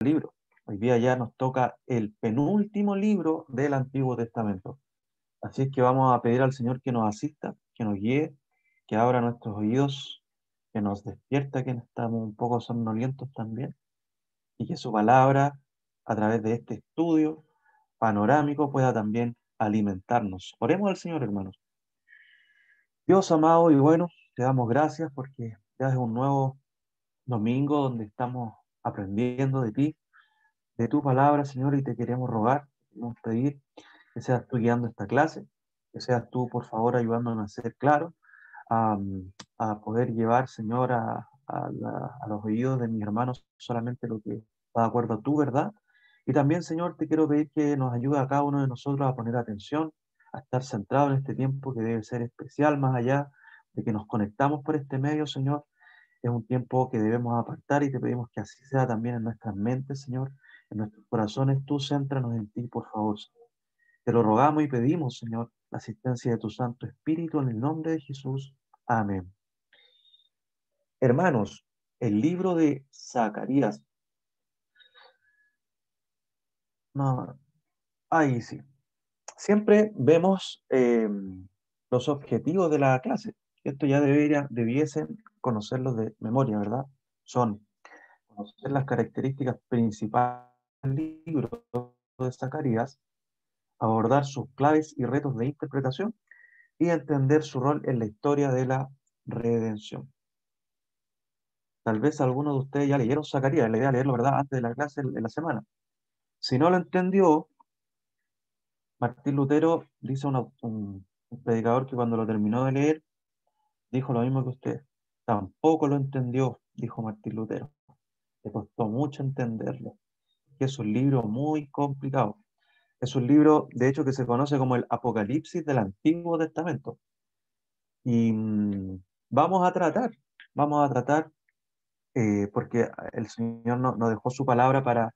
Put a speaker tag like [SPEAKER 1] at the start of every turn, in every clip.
[SPEAKER 1] libro. Hoy día ya nos toca el penúltimo libro del Antiguo Testamento. Así es que vamos a pedir al Señor que nos asista, que nos guíe, que abra nuestros oídos, que nos despierta, que estamos un poco somnolientos también, y que su palabra, a través de este estudio panorámico, pueda también alimentarnos. Oremos al Señor, hermanos. Dios amado y bueno, te damos gracias porque ya es un nuevo domingo donde estamos aprendiendo de ti, de tu palabra, Señor, y te queremos rogar, queremos pedir que seas tú guiando esta clase, que seas tú, por favor, ayudándonos a ser claros, a, a poder llevar, Señor, a los oídos de mis hermanos solamente lo que va de acuerdo a tu verdad. Y también, Señor, te quiero pedir que nos ayude a cada uno de nosotros a poner atención, a estar centrado en este tiempo que debe ser especial, más allá de que nos conectamos por este medio, Señor. Es un tiempo que debemos apartar y te pedimos que así sea también en nuestras mentes, Señor, en nuestros corazones. Tú céntranos en ti, por favor, Señor. Te lo rogamos y pedimos, Señor, la asistencia de tu Santo Espíritu en el nombre de Jesús. Amén. Hermanos, el libro de Zacarías. No, ahí sí. Siempre vemos los objetivos de la clase. Esto ya debiesen conocerlos de memoria, ¿verdad? Son conocer las características principales del libro de Zacarías, abordar sus claves y retos de interpretación y entender su rol en la historia de la redención. Tal vez algunos de ustedes ya leyeron Zacarías, la idea de leerlo, ¿verdad?, antes de la clase en la semana. Si no lo entendió, Martín Lutero dice un predicador que cuando lo terminó de leer, dijo lo mismo que usted. Tampoco lo entendió, dijo Martín Lutero. Le costó mucho entenderlo, que es un libro muy complicado. Es un libro, de hecho, que se conoce como el Apocalipsis del Antiguo Testamento. Y vamos a tratar, porque el Señor no dejó su palabra para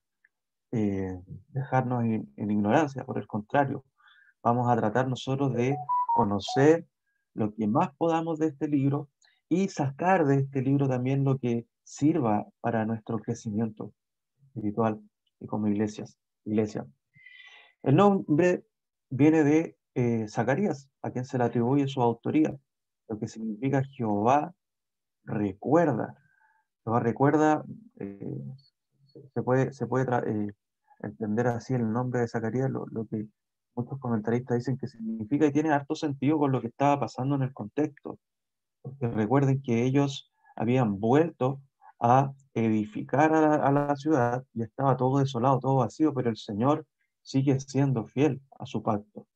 [SPEAKER 1] dejarnos en ignorancia, por el contrario, vamos a tratar nosotros de conocer lo que más podamos de este libro y sacar de este libro también lo que sirva para nuestro crecimiento espiritual y como iglesia. El nombre viene de Zacarías, a quien se le atribuye su autoría, lo que significa Jehová recuerda. Jehová recuerda, eh, se puede entender así el nombre de Zacarías, lo que muchos comentaristas dicen que significa y tiene harto sentido con lo que estaba pasando en el contexto. Porque recuerden que ellos habían vuelto a edificar a la ciudad y estaba todo desolado, todo vacío, pero el Señor sigue siendo fiel a su pacto.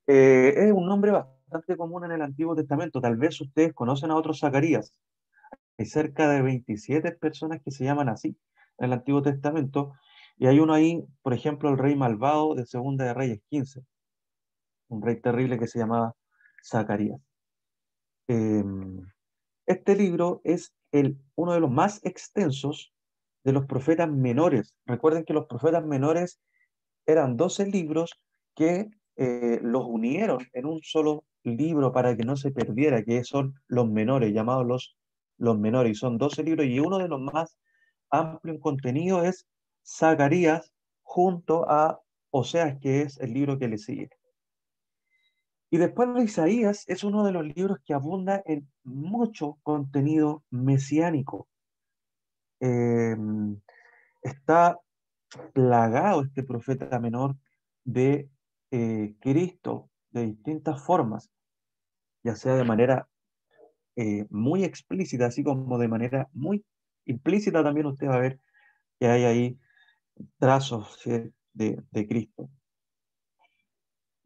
[SPEAKER 1] Es un nombre bastante común en el Antiguo Testamento. Tal vez ustedes conocen a otros Zacarías. Hay cerca de 27 personas que se llaman así en el Antiguo Testamento. Y hay uno ahí, por ejemplo, el rey malvado de Segunda de Reyes 15, un rey terrible que se llamaba Zacarías. Eh, este libro es uno de los más extensos de los profetas menores. Recuerden que los profetas menores eran 12 libros que los unieron en un solo libro para que no se perdiera, que son los menores, llamados los menores. Y son 12 libros y uno de los más amplios en contenido es Zacarías junto a Oseas, que es el libro que le sigue. Y después de Isaías es uno de los libros que abunda en mucho contenido mesiánico. Eh, Está plagado este profeta menor de Cristo de distintas formas, ya sea de manera muy explícita, así como de manera muy implícita también usted va a ver que hay ahí trazos, ¿sí?, de Cristo.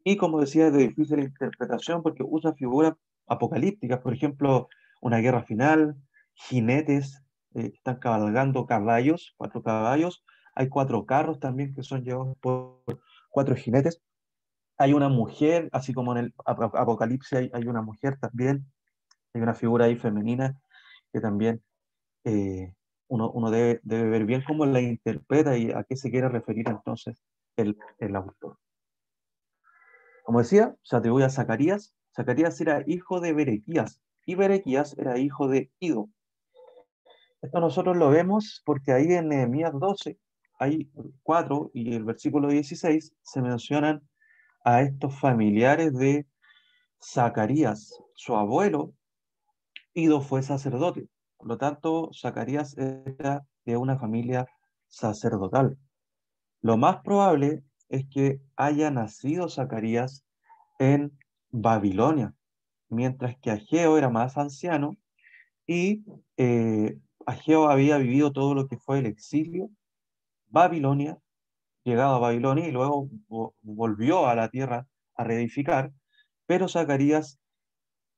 [SPEAKER 1] Y como decía, de difícil interpretación porque usa figuras apocalípticas, por ejemplo, una guerra final, jinetes que están cabalgando caballos, 4 caballos, hay 4 carros también que son llevados por 4 jinetes. Hay una mujer, así como en el Apocalipsis hay una mujer también, hay una figura ahí femenina que también eh, uno debe ver bien cómo la interpreta y a qué se quiere referir entonces el autor. Como decía, se atribuye a Zacarías. Zacarías era hijo de Berequías y Berequías era hijo de Ido. Esto nosotros lo vemos porque ahí en Nehemías 12, hay 4 y el versículo 16 se mencionan a estos familiares de Zacarías. Su abuelo, Ido, fue sacerdote. Por lo tanto, Zacarías era de una familia sacerdotal. Lo más probable es que haya nacido Zacarías en Babilonia, mientras que Ageo era más anciano y Ageo había vivido todo lo que fue el exilio, Babilonia, llegado a Babilonia y luego volvió a la tierra a reedificar, pero Zacarías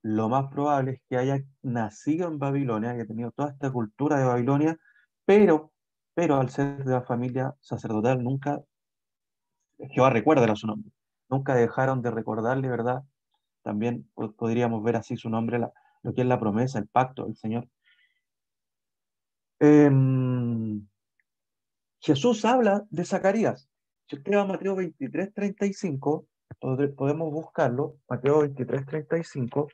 [SPEAKER 1] lo más probable es que haya nacido en Babilonia, haya tenido toda esta cultura de Babilonia, pero, pero al ser de la familia sacerdotal, nunca, Jehová recuerda su nombre, nunca dejaron de recordarle, ¿verdad? También podríamos ver así su nombre, lo que es la promesa, el pacto del Señor. Em, Jesús habla de Zacarías. Si usted va a Mateo 23:35, podemos buscarlo. Mateo 23:35,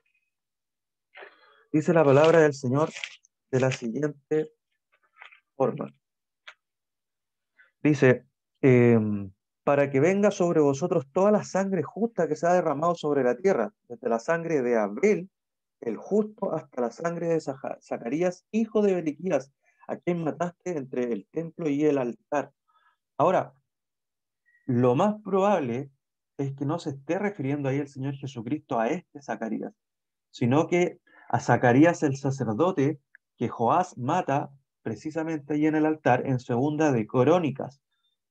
[SPEAKER 1] dice la palabra del Señor de la siguiente forma. Dice, para que venga sobre vosotros toda la sangre justa que se ha derramado sobre la tierra, desde la sangre de Abel, el justo, hasta la sangre de Zacarías, hijo de Beliquías, a quien mataste entre el templo y el altar. Ahora, lo más probable es que no se esté refiriendo ahí el Señor Jesucristo a este Zacarías, sino que a Zacarías el sacerdote que Joás mata precisamente ahí en el altar en Segunda de Crónicas.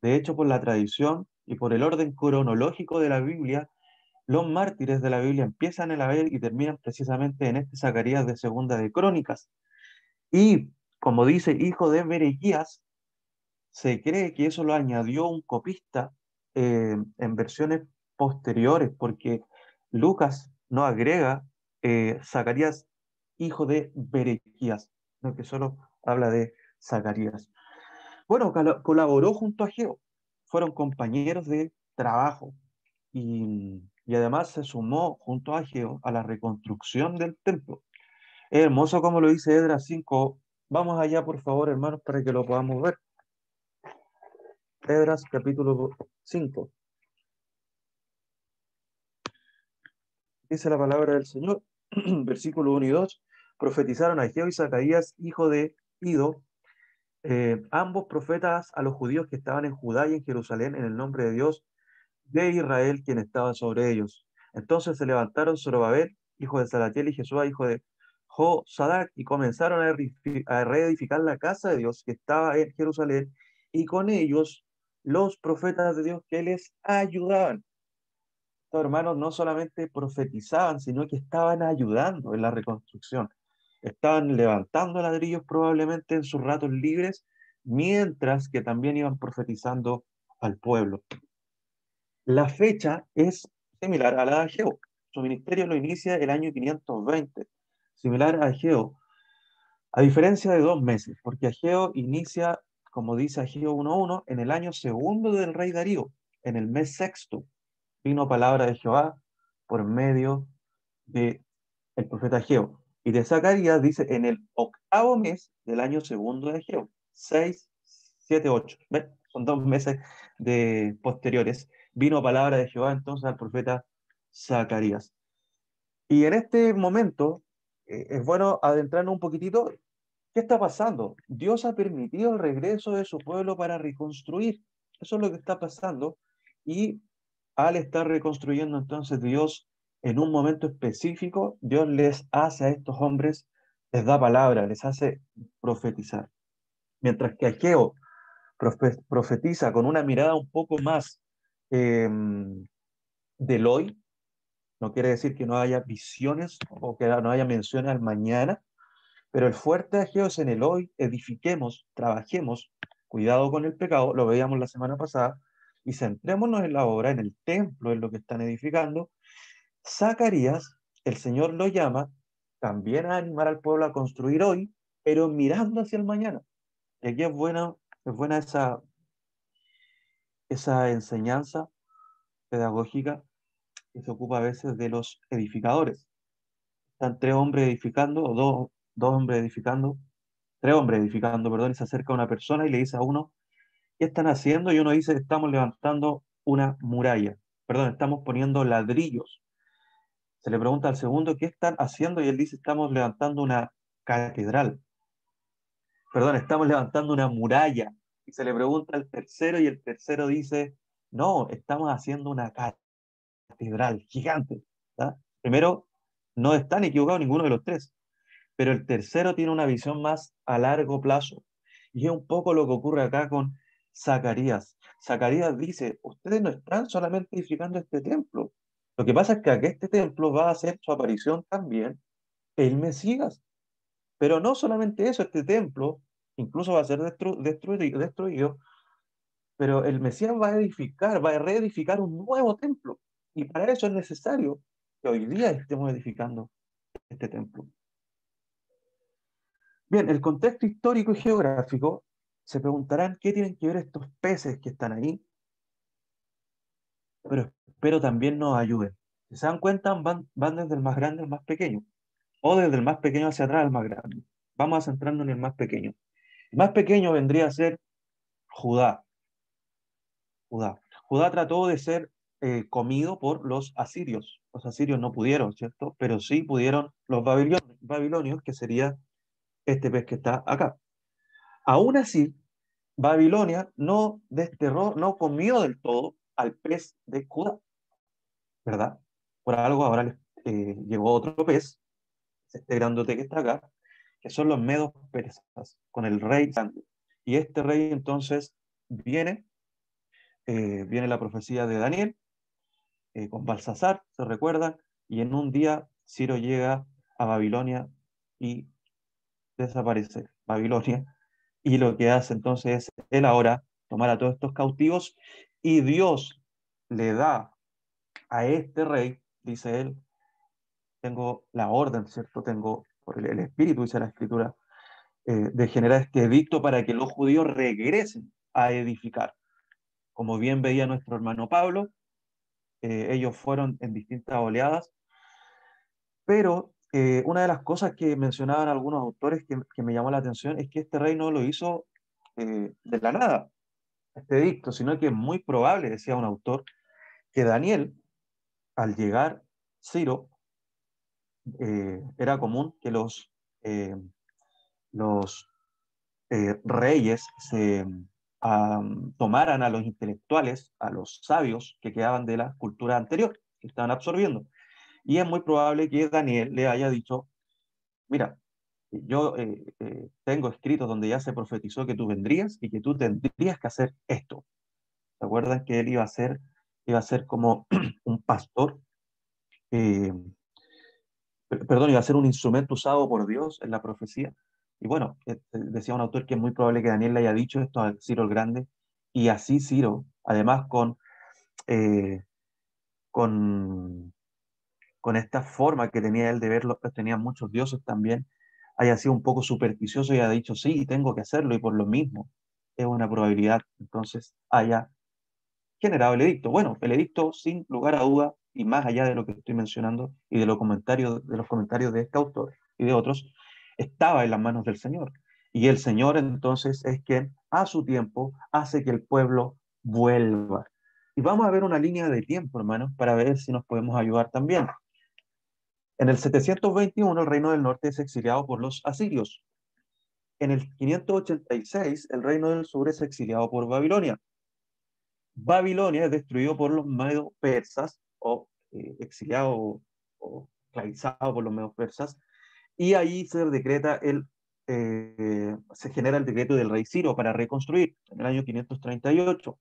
[SPEAKER 1] De hecho, por la tradición y por el orden cronológico de la Biblia, los mártires de la Biblia empiezan en Abel y terminan precisamente en este Zacarías de Segunda de Crónicas. Y como dice hijo de Berequías, se cree que eso lo añadió un copista en versiones posteriores, porque Lucas no agrega Zacarías, hijo de Berequías, no que solo habla de Zacarías. Bueno, colaboró junto a Geo, fueron compañeros de trabajo y además se sumó junto a Geo a la reconstrucción del templo. Es hermoso como lo dice Edras 5. Vamos allá, por favor, hermanos, para que lo podamos ver. Edras capítulo 5. Dice la palabra del Señor, versículo 1 y 2. Profetizaron a Ageo y Zacarías, hijo de Ido, ambos profetas a los judíos que estaban en Judá y en Jerusalén, en el nombre de Dios de Israel, quien estaba sobre ellos. Entonces se levantaron Zorobabel, hijo de Salatiel, y Jesúa, hijo de Josadac, y comenzaron a reedificar la casa de Dios que estaba en Jerusalén, y con ellos los profetas de Dios que les ayudaban. Estos hermanos no solamente profetizaban, sino que estaban ayudando en la reconstrucción. Estaban levantando ladrillos probablemente en sus ratos libres, mientras que también iban profetizando al pueblo. La fecha es similar a la de Ageo. Su ministerio lo inicia el año 520, similar a Ageo, a diferencia de 2 meses, porque Ageo inicia, como dice Ageo 1:1, en el año segundo del rey Darío, en el mes sexto vino palabra de Jehová por medio de el profeta Ageo. Y de Zacarías dice en el octavo mes del año segundo de Ageo, 6, 7, 8. ¿Ven? Son 2 meses de posteriores. Vino palabra de Jehová entonces al profeta Zacarías. Y en este momento es bueno adentrarnos un poquitito. ¿Qué está pasando? Dios ha permitido el regreso de su pueblo para reconstruir. Eso es lo que está pasando. Y al estar reconstruyendo entonces Dios en un momento específico, Dios les hace a estos hombres, les da palabra, les hace profetizar. Mientras que Ageo profetiza con una mirada un poco más del hoy, no quiere decir que no haya visiones o que no haya menciones al mañana, pero el fuerte de Ageo es en el hoy, edifiquemos, trabajemos, cuidado con el pecado, lo veíamos la semana pasada, y centrémonos en la obra, en el templo, en lo que están edificando. Zacarías, el Señor lo llama también a animar al pueblo a construir hoy, pero mirando hacia el mañana. Y aquí es buena esa enseñanza pedagógica que se ocupa a veces de los edificadores. Están 3 hombres edificando, o dos hombres edificando, tres hombres edificando, perdón, y se acerca una persona y le dice a uno, ¿qué están haciendo? Y uno dice, estamos levantando una muralla, perdón, estamos poniendo ladrillos. Se le pregunta al segundo, ¿qué están haciendo? Y él dice, estamos levantando una catedral, perdón, estamos levantando una muralla. Y se le pregunta al tercero y el tercero dice, no, estamos haciendo una catedral gigante. ¿Tá? Primero, no están equivocados ninguno de los tres, pero el tercero tiene una visión más a largo plazo. Y es un poco lo que ocurre acá con Zacarías. Zacarías dice, ustedes no están solamente edificando este templo. Lo que pasa es que aquí este templo va a hacer su aparición también el Mesías. Pero no solamente eso, este templo incluso va a ser destruido, pero el Mesías va a edificar, va a reedificar un nuevo templo. Y para eso es necesario que hoy día estemos edificando este templo. Bien, el contexto histórico y geográfico, se preguntarán qué tienen que ver estos peces que están ahí, pero espero también nos ayuden. Si se dan cuenta, van desde el más grande al más pequeño, o desde el más pequeño hacia atrás al más grande. Vamos a centrarnos en el más pequeño. El más pequeño vendría a ser Judá. Judá. Judá trató de ser comido por los asirios. Los asirios no pudieron, ¿cierto? Pero sí pudieron los babilonios, que sería este pez que está acá. Aún así, Babilonia no desterró, no comió del todo al pez de Judá, ¿verdad? Por algo ahora les llegó otro pez, este grandote que está acá, que son los medos persas, con el rey grande. Y este rey entonces viene la profecía de Daniel, con Balsasar, se recuerda, y en un día Ciro llega a Babilonia y desaparece Babilonia, y lo que hace entonces es él ahora tomar a todos estos cautivos, y Dios le da a este rey, dice él, tengo la orden, ¿cierto? Tengo por el espíritu, dice la escritura, de generar este edicto para que los judíos regresen a edificar. Como bien veía nuestro hermano Pablo, ellos fueron en distintas oleadas, pero una de las cosas que mencionaban algunos autores que me llamó la atención es que este rey no lo hizo de la nada, este edicto, sino que es muy probable, decía un autor, que Daniel, al llegar Ciro, era común que eh, los reyes tomaran a los intelectuales, a los sabios que quedaban de la cultura anterior, que estaban absorbiendo. Y es muy probable que Daniel le haya dicho, mira, yo tengo escritos donde ya se profetizó que tú vendrías y que tú tendrías que hacer esto. ¿Se acuerdan que él iba a ser como un pastor? eh, Perdón, iba a ser un instrumento usado por Dios en la profecía. Y bueno, decía un autor que es muy probable que Daniel le haya dicho esto a Ciro el Grande, y así Ciro, además eh, con, con esta forma que tenía él de verlo, pues tenía muchos dioses también, haya sido un poco supersticioso y haya dicho, sí, tengo que hacerlo, y por lo mismo es una probabilidad, entonces haya generado el edicto. Bueno, el edicto, sin lugar a duda, y más allá de lo que estoy mencionando y de los comentarios de este autor y de otros, estaba en las manos del Señor. Y el Señor entonces es quien a su tiempo hace que el pueblo vuelva. Y vamos a ver una línea de tiempo, hermanos, para ver si nos podemos ayudar también. En el 721 el reino del norte es exiliado por los asirios. En el 586 el reino del sur es exiliado por Babilonia. Babilonia es destruido por los medos persas, o exiliado o esclavizado por los medos persas, y ahí se genera el decreto del rey Ciro para reconstruir en el año 538.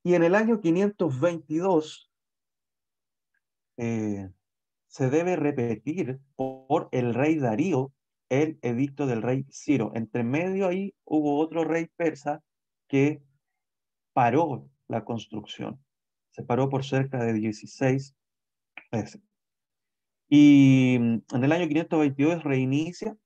[SPEAKER 1] Y en el año 522 eh, se debe repetir por el rey Darío el edicto del rey Ciro. Entre medio ahí hubo otro rey persa que paró la construcción. Se paró por cerca de 16 meses. Y en el año 522 reinicia,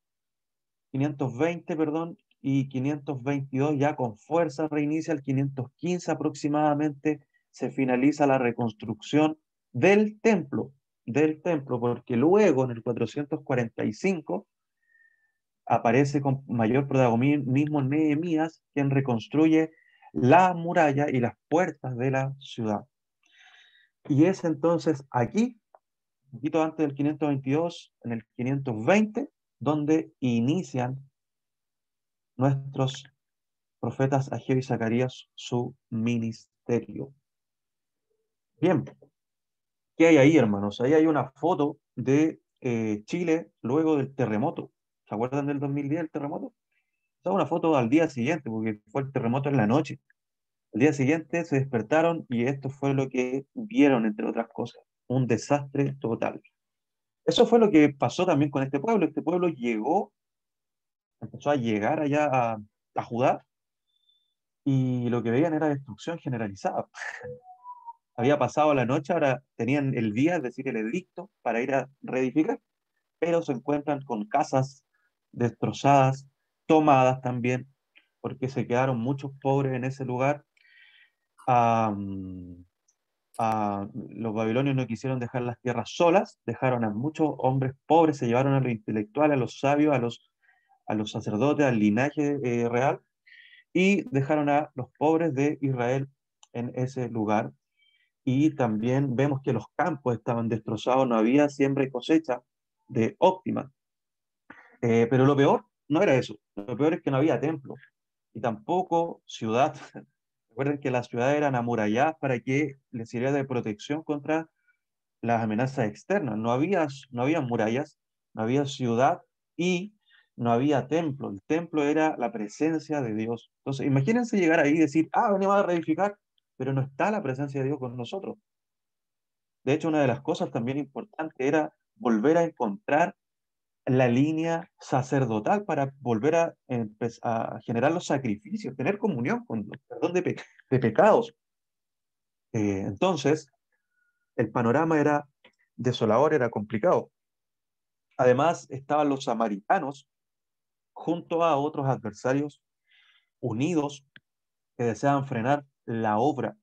[SPEAKER 1] 520, perdón, y 522 ya con fuerza reinicia, el 515 aproximadamente se finaliza la reconstrucción del templo, porque luego en el 445 aparece con mayor protagonismo Nehemías, quien reconstruye la muralla y las puertas de la ciudad. Y es entonces aquí, un poquito antes del 522, en el 520, donde inician nuestros profetas Ageo y Zacarías su ministerio. Bien, ¿qué hay ahí, hermanos? Ahí hay una foto de Chile luego del terremoto. ¿Se acuerdan del 2010, el terremoto? Esa es una foto al día siguiente, porque fue el terremoto en la noche. Al día siguiente se despertaron y esto fue lo que vieron, entre otras cosas. Un desastre total. Eso fue lo que pasó también con este pueblo. Este pueblo llegó, empezó a llegar allá a Judá y lo que veían era destrucción generalizada. Había pasado la noche, ahora tenían el día, es decir, el edicto para ir a reedificar, pero se encuentran con casas destrozadas, tomadas también, porque se quedaron muchos pobres en ese lugar. Am, los babilonios no quisieron dejar las tierras solas, dejaron a muchos hombres pobres, se llevaron a los intelectuales, a los sabios, a los sacerdotes, al linaje real, y dejaron a los pobres de Israel en ese lugar. Y también vemos que los campos estaban destrozados, no había siembra y cosecha de óptima. Pero lo peor no era eso, lo peor es que no había templo y tampoco ciudad. Recuerden que las ciudades eran amuralladas para que les sirviera de protección contra las amenazas externas. No había murallas, no había ciudad y no había templo. El templo era la presencia de Dios. Entonces, imagínense llegar ahí y decir, venimos a reedificar, pero no está la presencia de Dios con nosotros. De hecho, una de las cosas también importantes era volver a encontrar la línea sacerdotal para volver a generar los sacrificios, tener comunión con Dios, perdón de pecados. Entonces, el panorama era desolador, era complicado. Además, estaban los samaritanos junto a otros adversarios unidos que deseaban frenar la obra.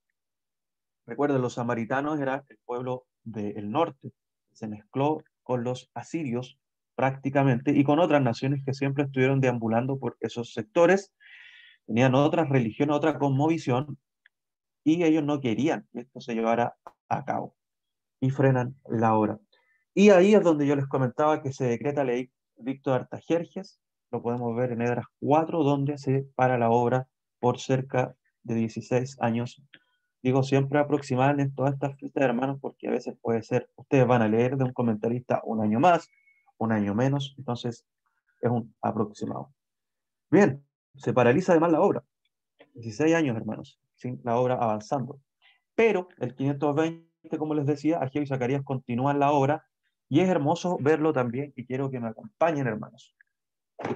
[SPEAKER 1] Recuerden, los samaritanos era el pueblo del norte, se mezcló con los asirios prácticamente y con otras naciones que siempre estuvieron deambulando por esos sectores, tenían otras religiones, otra cosmovisión y ellos no querían que esto se llevara a cabo y frenan la obra. Y ahí es donde yo les comentaba que se decreta ley Víctor Artajerjes, lo podemos ver en Edras 4, donde se para la obra por cerca de 16 años. Digo siempre aproximar en todas estas fiestas, hermanos, porque a veces puede ser, ustedes van a leer de un comentarista un año más, un año menos, entonces es un aproximado. Bien, se paraliza además la obra. 16 años, hermanos, sin la obra avanzando. Pero el 520, como les decía, Ageo y Zacarías continúan la obra y es hermoso verlo también y quiero que me acompañen, hermanos.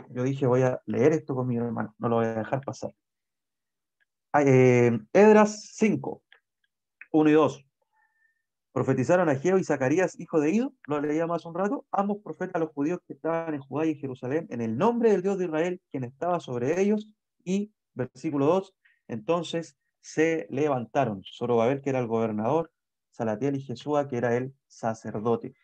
[SPEAKER 1] Yo dije, voy a leer esto con mi hermano, no lo voy a dejar pasar. Edras 5, 1 y 2. Profetizaron Ageo y Zacarías, hijo de Ido, lo leíamos hace un rato, ambos profetas a los judíos que estaban en Judá y en Jerusalén, en el nombre del Dios de Israel, quien estaba sobre ellos. Y, versículo 2, entonces se levantaron Zorobabel, que era el gobernador, Salatiel y Jesúa, que era el sacerdote.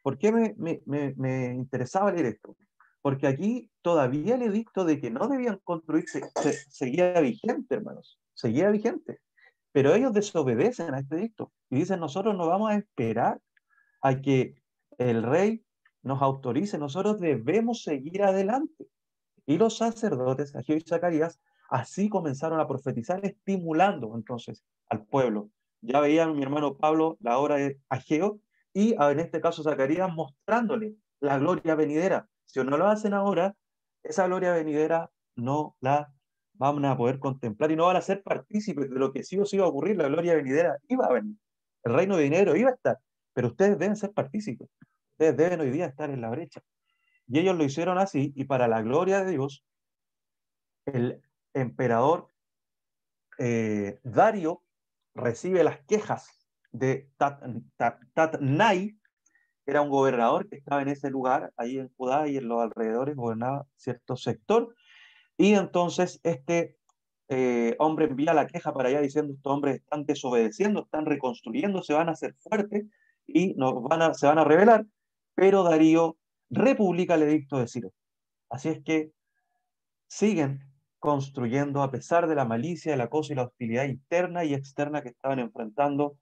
[SPEAKER 1] ¿Por qué me interesaba leer esto? Porque aquí todavía el edicto de que no debían construirse seguía vigente, hermanos, seguía vigente. Pero ellos desobedecen a este edicto y dicen, nosotros no vamos a esperar a que el rey nos autorice, nosotros debemos seguir adelante. Y los sacerdotes, Ageo y Zacarías, así comenzaron a profetizar, estimulando entonces al pueblo. Ya veían mi hermano Pablo la obra de Ageo y en este caso Zacarías mostrándole la gloria venidera. Si no lo hacen ahora, esa gloria venidera no la van a poder contemplar y no van a ser partícipes de lo que sí o sí va a ocurrir. La gloria venidera iba a venir, el reino de dinero iba a estar, pero ustedes deben ser partícipes. Ustedes deben hoy día estar en la brecha. Y ellos lo hicieron así, y para la gloria de Dios, el emperador Dario recibe las quejas de Tatnai, que era un gobernador que estaba en ese lugar, ahí en Judá y en los alrededores, gobernaba cierto sector, y entonces este hombre envía la queja para allá diciendo, estos hombres están desobedeciendo, están reconstruyendo, se van a hacer fuertes y se van a rebelar, pero Darío republica el edicto de Ciro. Así es que siguen construyendo a pesar de la malicia, el acoso y la hostilidad interna y externa que estaban enfrentando.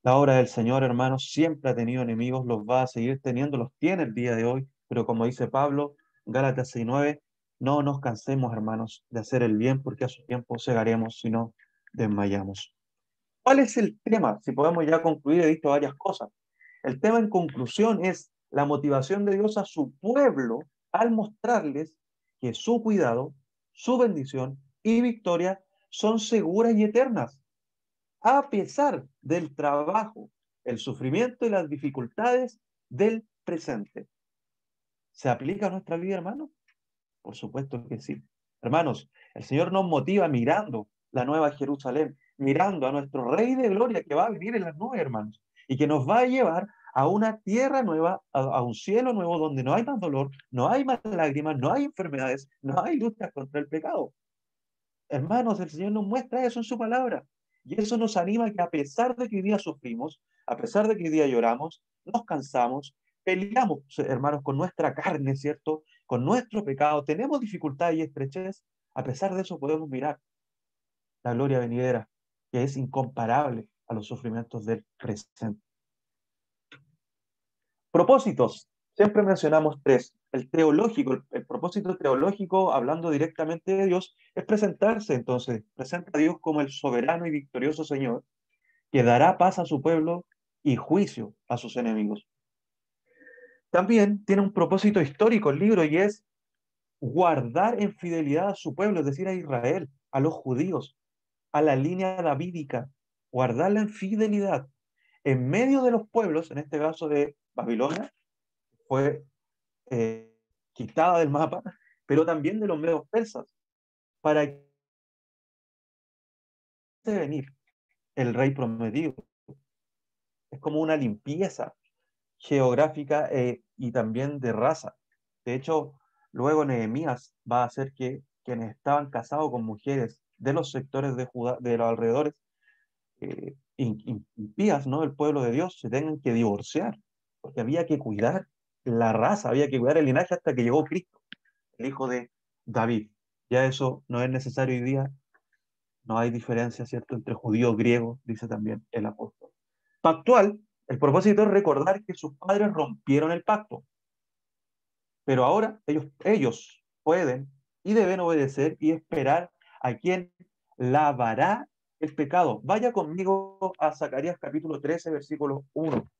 [SPEAKER 1] La obra del Señor, hermanos, siempre ha tenido enemigos, los va a seguir teniendo, los tiene el día de hoy, pero como dice Pablo, Gálatas 6:9, no nos cansemos, hermanos, de hacer el bien, porque a su tiempo segaremos si no desmayamos. ¿Cuál es el tema? Si podemos ya concluir, he visto varias cosas. El tema en conclusión es la motivación de Dios a su pueblo al mostrarles que su cuidado, su bendición y victoria son seguras y eternas, a pesar del trabajo, el sufrimiento y las dificultades del presente. ¿Se aplica a nuestra vida, hermanos? Por supuesto que sí. Hermanos, el Señor nos motiva mirando la nueva Jerusalén, mirando a nuestro Rey de Gloria que va a venir en las nubes, hermanos, y que nos va a llevar a una tierra nueva, a un cielo nuevo donde no hay más dolor, no hay más lágrimas, no hay enfermedades, no hay luchas contra el pecado. Hermanos, el Señor nos muestra eso en su palabra. Y eso nos anima a que a pesar de que hoy día sufrimos, a pesar de que hoy día lloramos, nos cansamos, peleamos, hermanos, con nuestra carne, ¿cierto? Con nuestro pecado, tenemos dificultad y estrechez, a pesar de eso podemos mirar la gloria venidera, que es incomparable a los sufrimientos del presente. Propósitos. Siempre mencionamos tres. El teológico, el propósito teológico, hablando directamente de Dios, es presentarse entonces, presenta a Dios como el soberano y victorioso Señor, que dará paz a su pueblo y juicio a sus enemigos. También tiene un propósito histórico el libro y es guardar en fidelidad a su pueblo, es decir, a Israel, a los judíos, a la línea davídica, guardarla en fidelidad en medio de los pueblos, en este caso de Babilonia, fue quitada del mapa, pero también de los medios persas, para que venir el rey prometido. Es como una limpieza geográfica y también de raza. De hecho, luego Nehemías va a hacer que quienes estaban casados con mujeres de los sectores de Judá, de los alrededores, impías, ¿no? El pueblo de Dios, se tengan que divorciar, porque había que cuidar la raza, había que cuidar el linaje hasta que llegó Cristo, el hijo de David. Ya eso no es necesario hoy día, no hay diferencia, ¿cierto?, entre judío y griego, dice también el apóstol. Pactual, el propósito es recordar que sus padres rompieron el pacto, pero ahora ellos pueden y deben obedecer y esperar a quien lavará el pecado. Vaya conmigo a Zacarías capítulo 13, versículo 1.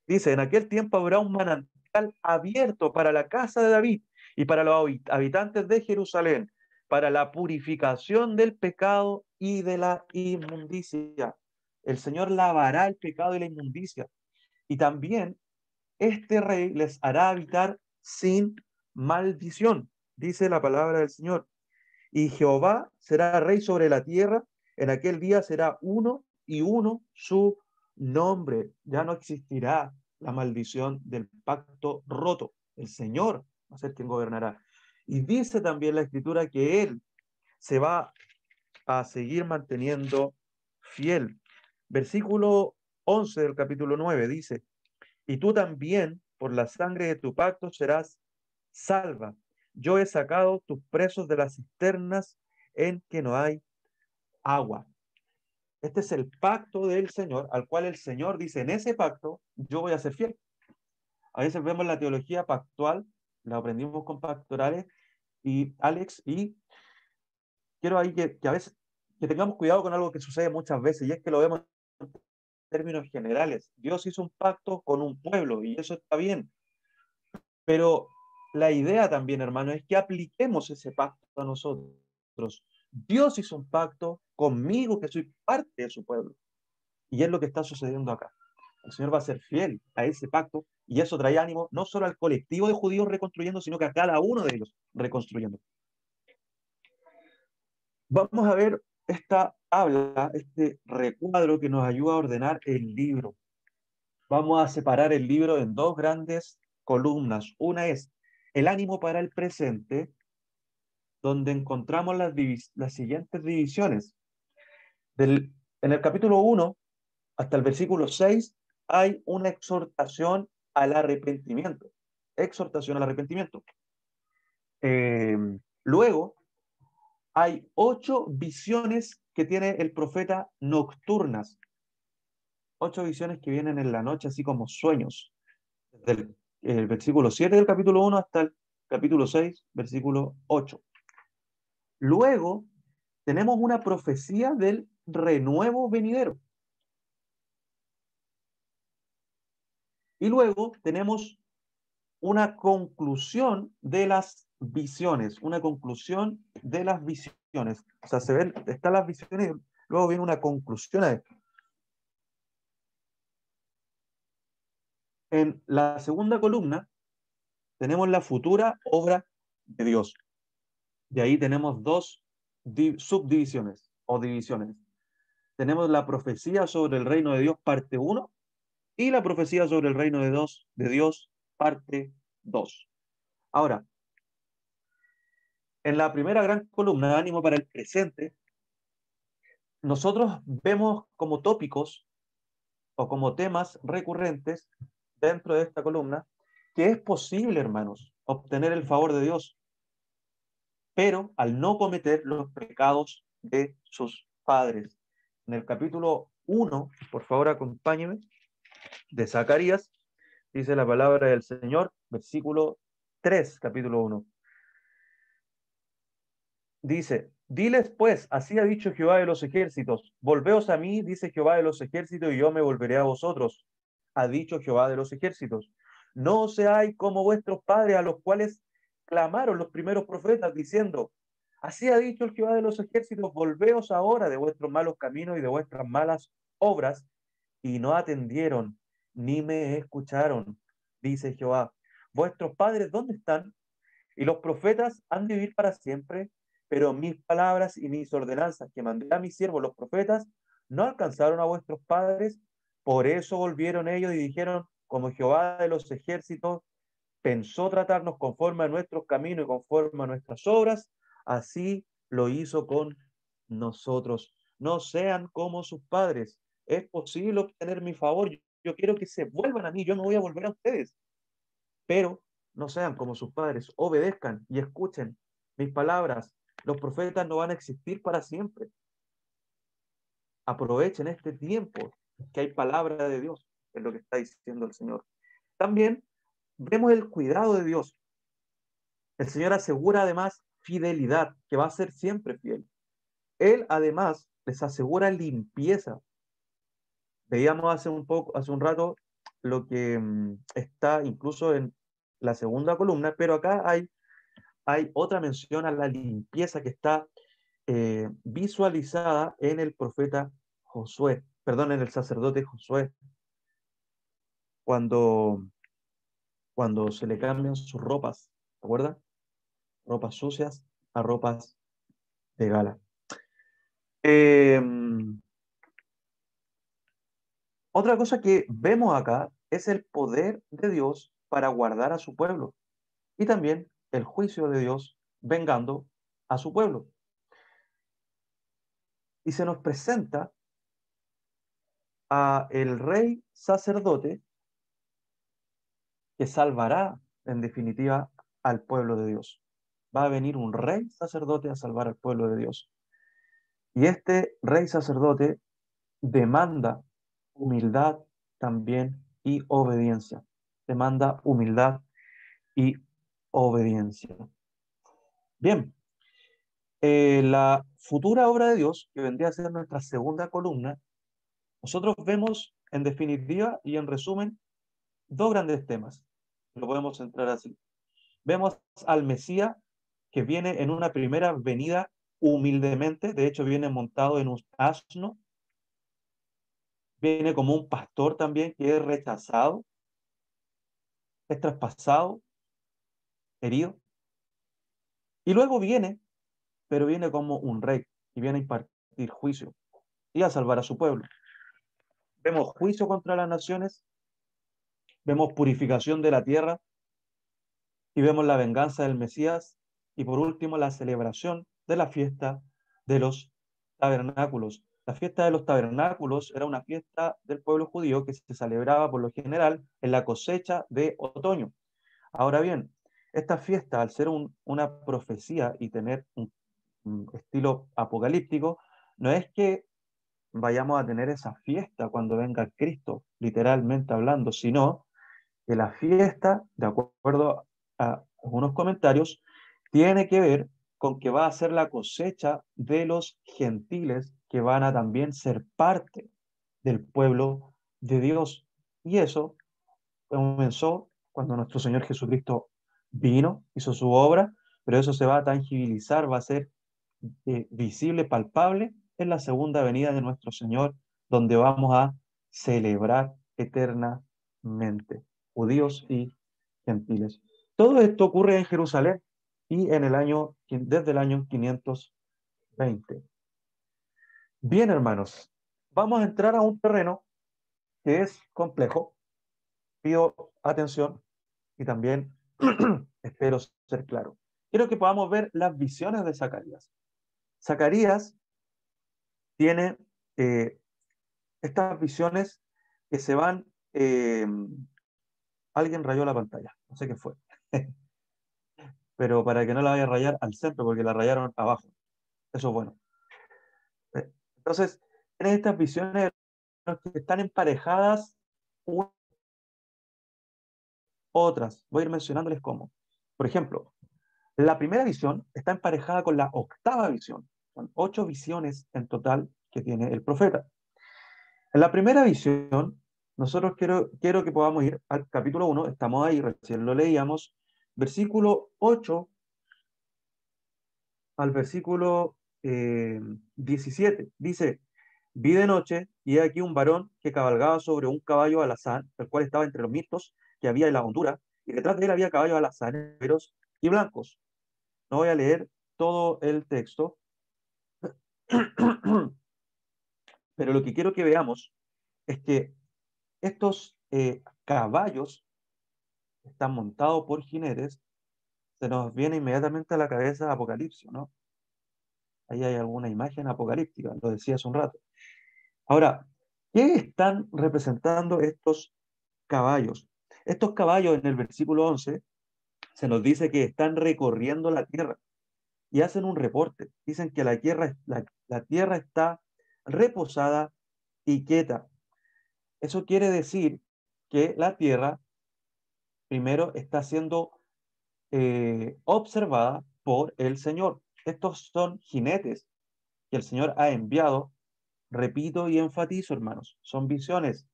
[SPEAKER 1] Dice, en aquel tiempo habrá un manantial abierto para la casa de David y para los habitantes de Jerusalén, para la purificación del pecado y de la inmundicia. El Señor lavará el pecado y la inmundicia. Y también este rey les hará habitar sin maldición, dice la palabra del Señor. Y Jehová será rey sobre la tierra, en aquel día será uno y uno su nombre. Ya no existirá la maldición del pacto roto. El Señor va a ser quien gobernará. Y dice también la Escritura que Él se va a seguir manteniendo fiel. Versículo 11 del capítulo 9 dice, y tú también, por la sangre de tu pacto, serás salva. Yo he sacado tus presos de las cisternas en que no hay agua. Este es el pacto del Señor, al cual el Señor dice, en ese pacto yo voy a ser fiel. A veces vemos la teología pactual, la aprendimos con pastorales y Alex, y quiero ahí que a veces que tengamos cuidado con algo que sucede muchas veces, y es que lo vemos en términos generales. Dios hizo un pacto con un pueblo, y eso está bien, pero la idea también, hermano, es que apliquemos ese pacto a nosotros. Dios hizo un pacto conmigo, que soy parte de su pueblo. Y es lo que está sucediendo acá. El Señor va a ser fiel a ese pacto y eso trae ánimo no solo al colectivo de judíos reconstruyendo, sino que a cada uno de ellos reconstruyendo. Vamos a ver esta tabla, este recuadro que nos ayuda a ordenar el libro. Vamos a separar el libro en dos grandes columnas. Una es el ánimo para el presente, donde encontramos las siguientes divisiones. En el capítulo 1 hasta el versículo 6 hay una exhortación al arrepentimiento. Exhortación al arrepentimiento. Eh, Luego hay 8 visiones que tiene el profeta nocturnas. 8 visiones que vienen en la noche, así como sueños. Desde el versículo 7 del capítulo 1 hasta el capítulo 6, versículo 8. Luego tenemos una profecía del renuevo venidero. Y luego tenemos una conclusión de las visiones, una conclusión de las visiones. O sea, se ven, están las visiones y luego viene una conclusión a esto. En la segunda columna tenemos la futura obra de Dios. De ahí tenemos dos subdivisiones o divisiones. Tenemos la profecía sobre el reino de Dios, parte 1, y la profecía sobre el reino de Dios, parte 2. Ahora, en la primera gran columna, ánimo para el presente, nosotros vemos como tópicos o como temas recurrentes dentro de esta columna que es posible, hermanos, obtener el favor de Dios, pero al no cometer los pecados de sus padres. En el capítulo 1, por favor acompáñenme, de Zacarías, dice la palabra del Señor, versículo 3, capítulo 1. Dice, diles pues, así ha dicho Jehová de los ejércitos, volveos a mí, dice Jehová de los ejércitos, y yo me volveré a vosotros, ha dicho Jehová de los ejércitos. No seáis como vuestros padres, a los cuales clamaron los primeros profetas, diciendo, así ha dicho el Jehová de los ejércitos, volveos ahora de vuestros malos caminos y de vuestras malas obras, y no atendieron, ni me escucharon, dice Jehová. Vuestros padres, ¿dónde están? Y los profetas han de vivir para siempre, pero mis palabras y mis ordenanzas que mandé a mis siervos los profetas no alcanzaron a vuestros padres, por eso volvieron ellos y dijeron, como Jehová de los ejércitos pensó tratarnos conforme a nuestros caminos y conforme a nuestras obras, así lo hizo con nosotros. No sean como sus padres. Es posible obtener mi favor. Yo quiero que se vuelvan a mí. Yo me voy a volver a ustedes. Pero no sean como sus padres. Obedezcan y escuchen mis palabras. Los profetas no van a existir para siempre. Aprovechen este tiempo que hay palabra de Dios, es lo que está diciendo el Señor. También vemos el cuidado de Dios. El Señor asegura además fidelidad, que va a ser siempre fiel. Él además les asegura limpieza. Veíamos hace un rato, lo que está incluso en la segunda columna, pero acá hay otra mención a la limpieza que está visualizada en el profeta Josué, perdón, en el sacerdote Josué, cuando, cuando se le cambian sus ropas, ¿se acuerdan? Ropas sucias a ropas de gala. Eh, Otra cosa que vemos acá es el poder de Dios para guardar a su pueblo y también el juicio de Dios vengando a su pueblo. Y se nos presenta a el rey sacerdote que salvará en definitiva al pueblo de Dios. Va a venir un rey sacerdote a salvar al pueblo de Dios. Y este rey sacerdote demanda humildad también y obediencia. Demanda humildad y obediencia. Bien, la futura obra de Dios, que vendría a ser nuestra segunda columna, nosotros vemos en definitiva y en resumen dos grandes temas. Lo podemos centrar así. Vemos al Mesías que viene en una primera venida humildemente, de hecho viene montado en un asno, viene como un pastor también que es rechazado, es traspasado, herido, y luego viene, pero viene como un rey y viene a impartir juicio y a salvar a su pueblo. Vemos juicio contra las naciones, vemos purificación de la tierra y vemos la venganza del Mesías y por último la celebración de la fiesta de los tabernáculos. La fiesta de los tabernáculos era una fiesta del pueblo judío que se celebraba por lo general en la cosecha de otoño. Ahora bien, esta fiesta, al ser una profecía y tener un estilo apocalíptico, no es que vayamos a tener esa fiesta cuando venga Cristo, literalmente hablando, sino que la fiesta, de acuerdo a algunos comentarios, tiene que ver con que va a ser la cosecha de los gentiles que van a también ser parte del pueblo de Dios. Y eso comenzó cuando nuestro Señor Jesucristo vino, hizo su obra, pero eso se va a tangibilizar, va a ser visible, palpable en la segunda venida de nuestro Señor, donde vamos a celebrar eternamente, judíos y gentiles. Todo esto ocurre en Jerusalén y desde el año 520. Bien, hermanos, vamos a entrar a un terreno que es complejo. Pido atención y también espero ser claro. Quiero que podamos ver las visiones de Zacarías. Zacarías tiene eh, estas visiones que se van. Alguien rayó la pantalla, no sé qué fue, pero para que no la vaya a rayar al centro, porque la rayaron abajo. Eso es bueno. Entonces, tiene estas visiones que están emparejadas unas otras. Voy a ir mencionándoles cómo. Por ejemplo, la primera visión está emparejada con la octava visión. Son 8 visiones en total que tiene el profeta. En la primera visión, nosotros quiero que podamos ir al capítulo 1, estamos ahí, recién lo leíamos, versículo 8 al versículo 17. Dice, vi de noche y he aquí un varón que cabalgaba sobre un caballo alazán, el cual estaba entre los mistos que había en la hondura, y detrás de él había caballos alazanes negros y blancos. No voy a leer todo el texto, pero lo que quiero que veamos es que estos caballos están montados por jinetes. Se nos viene inmediatamente a la cabeza Apocalipsis, ¿no? Ahí hay alguna imagen apocalíptica, lo decía hace un rato. Ahora, ¿qué están representando estos caballos? Estos caballos en el versículo 11 se nos dice que están recorriendo la tierra y hacen un reporte. Dicen que la tierra está reposada y quieta. Eso quiere decir que la tierra primero está siendo observada por el Señor. Estos son jinetes que el Señor ha enviado, repito y enfatizo, hermanos, son visiones.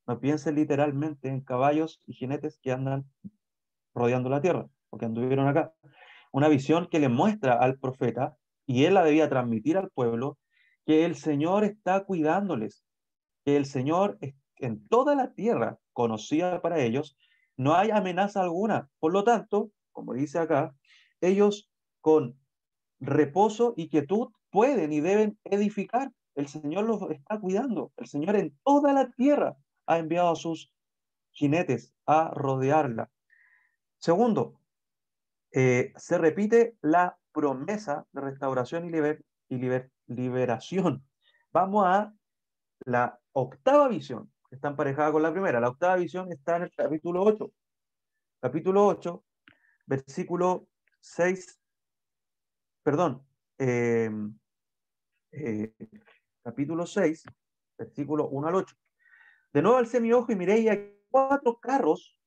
[SPEAKER 1] No piensen literalmente en caballos y jinetes que andan rodeando la tierra, o que anduvieron acá. Una visión que le muestra al profeta, y él la debía transmitir al pueblo, que el Señor está cuidándoles, que el Señor en toda la tierra conocida para ellos, no hay amenaza alguna. Por lo tanto, como dice acá, ellos con reposo y quietud pueden y deben edificar. El Señor los está cuidando. El Señor en toda la tierra ha enviado a sus jinetes a rodearla. Segundo, se repite la promesa de restauración liberación. Vamos a la octava visión, que está emparejada con la primera. La octava visión está en el capítulo 8. Capítulo 8, versículo 6, perdón, eh, eh, capítulo 6, versículo 1 al 8. De nuevo alcé mi ojo y miré y hay 4 carros.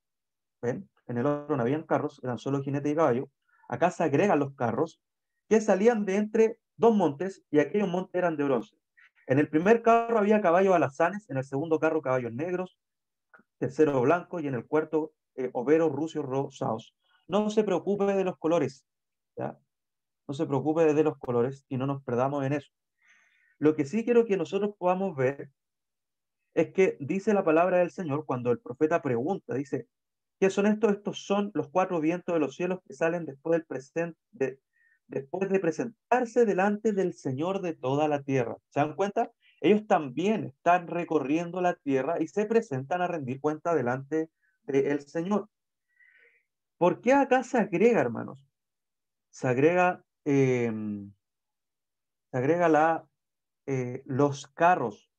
[SPEAKER 1] ¿Ven? En el otro no habían carros, eran solo jinetes y caballos. Acá se agregan los carros que salían de entre 2 montes y aquellos montes eran de bronce. En el primer carro había caballos alazanes, en el segundo carro caballos negros, tercero blanco y en el cuarto overos rusios rosados. No se preocupe de los colores, ¿ya? No se preocupe de los colores y no nos perdamos en eso. Lo que sí quiero que nosotros podamos ver es que dice la palabra del Señor cuando el profeta pregunta, dice, ¿qué son estos? Estos son los 4 vientos de los cielos que salen después de presentarse delante del Señor de toda la tierra. ¿Se dan cuenta? Ellos también están recorriendo la tierra y se presentan a rendir cuenta delante del Señor. ¿Por qué acá se agrega, hermanos? Se agrega, se agrega los carros.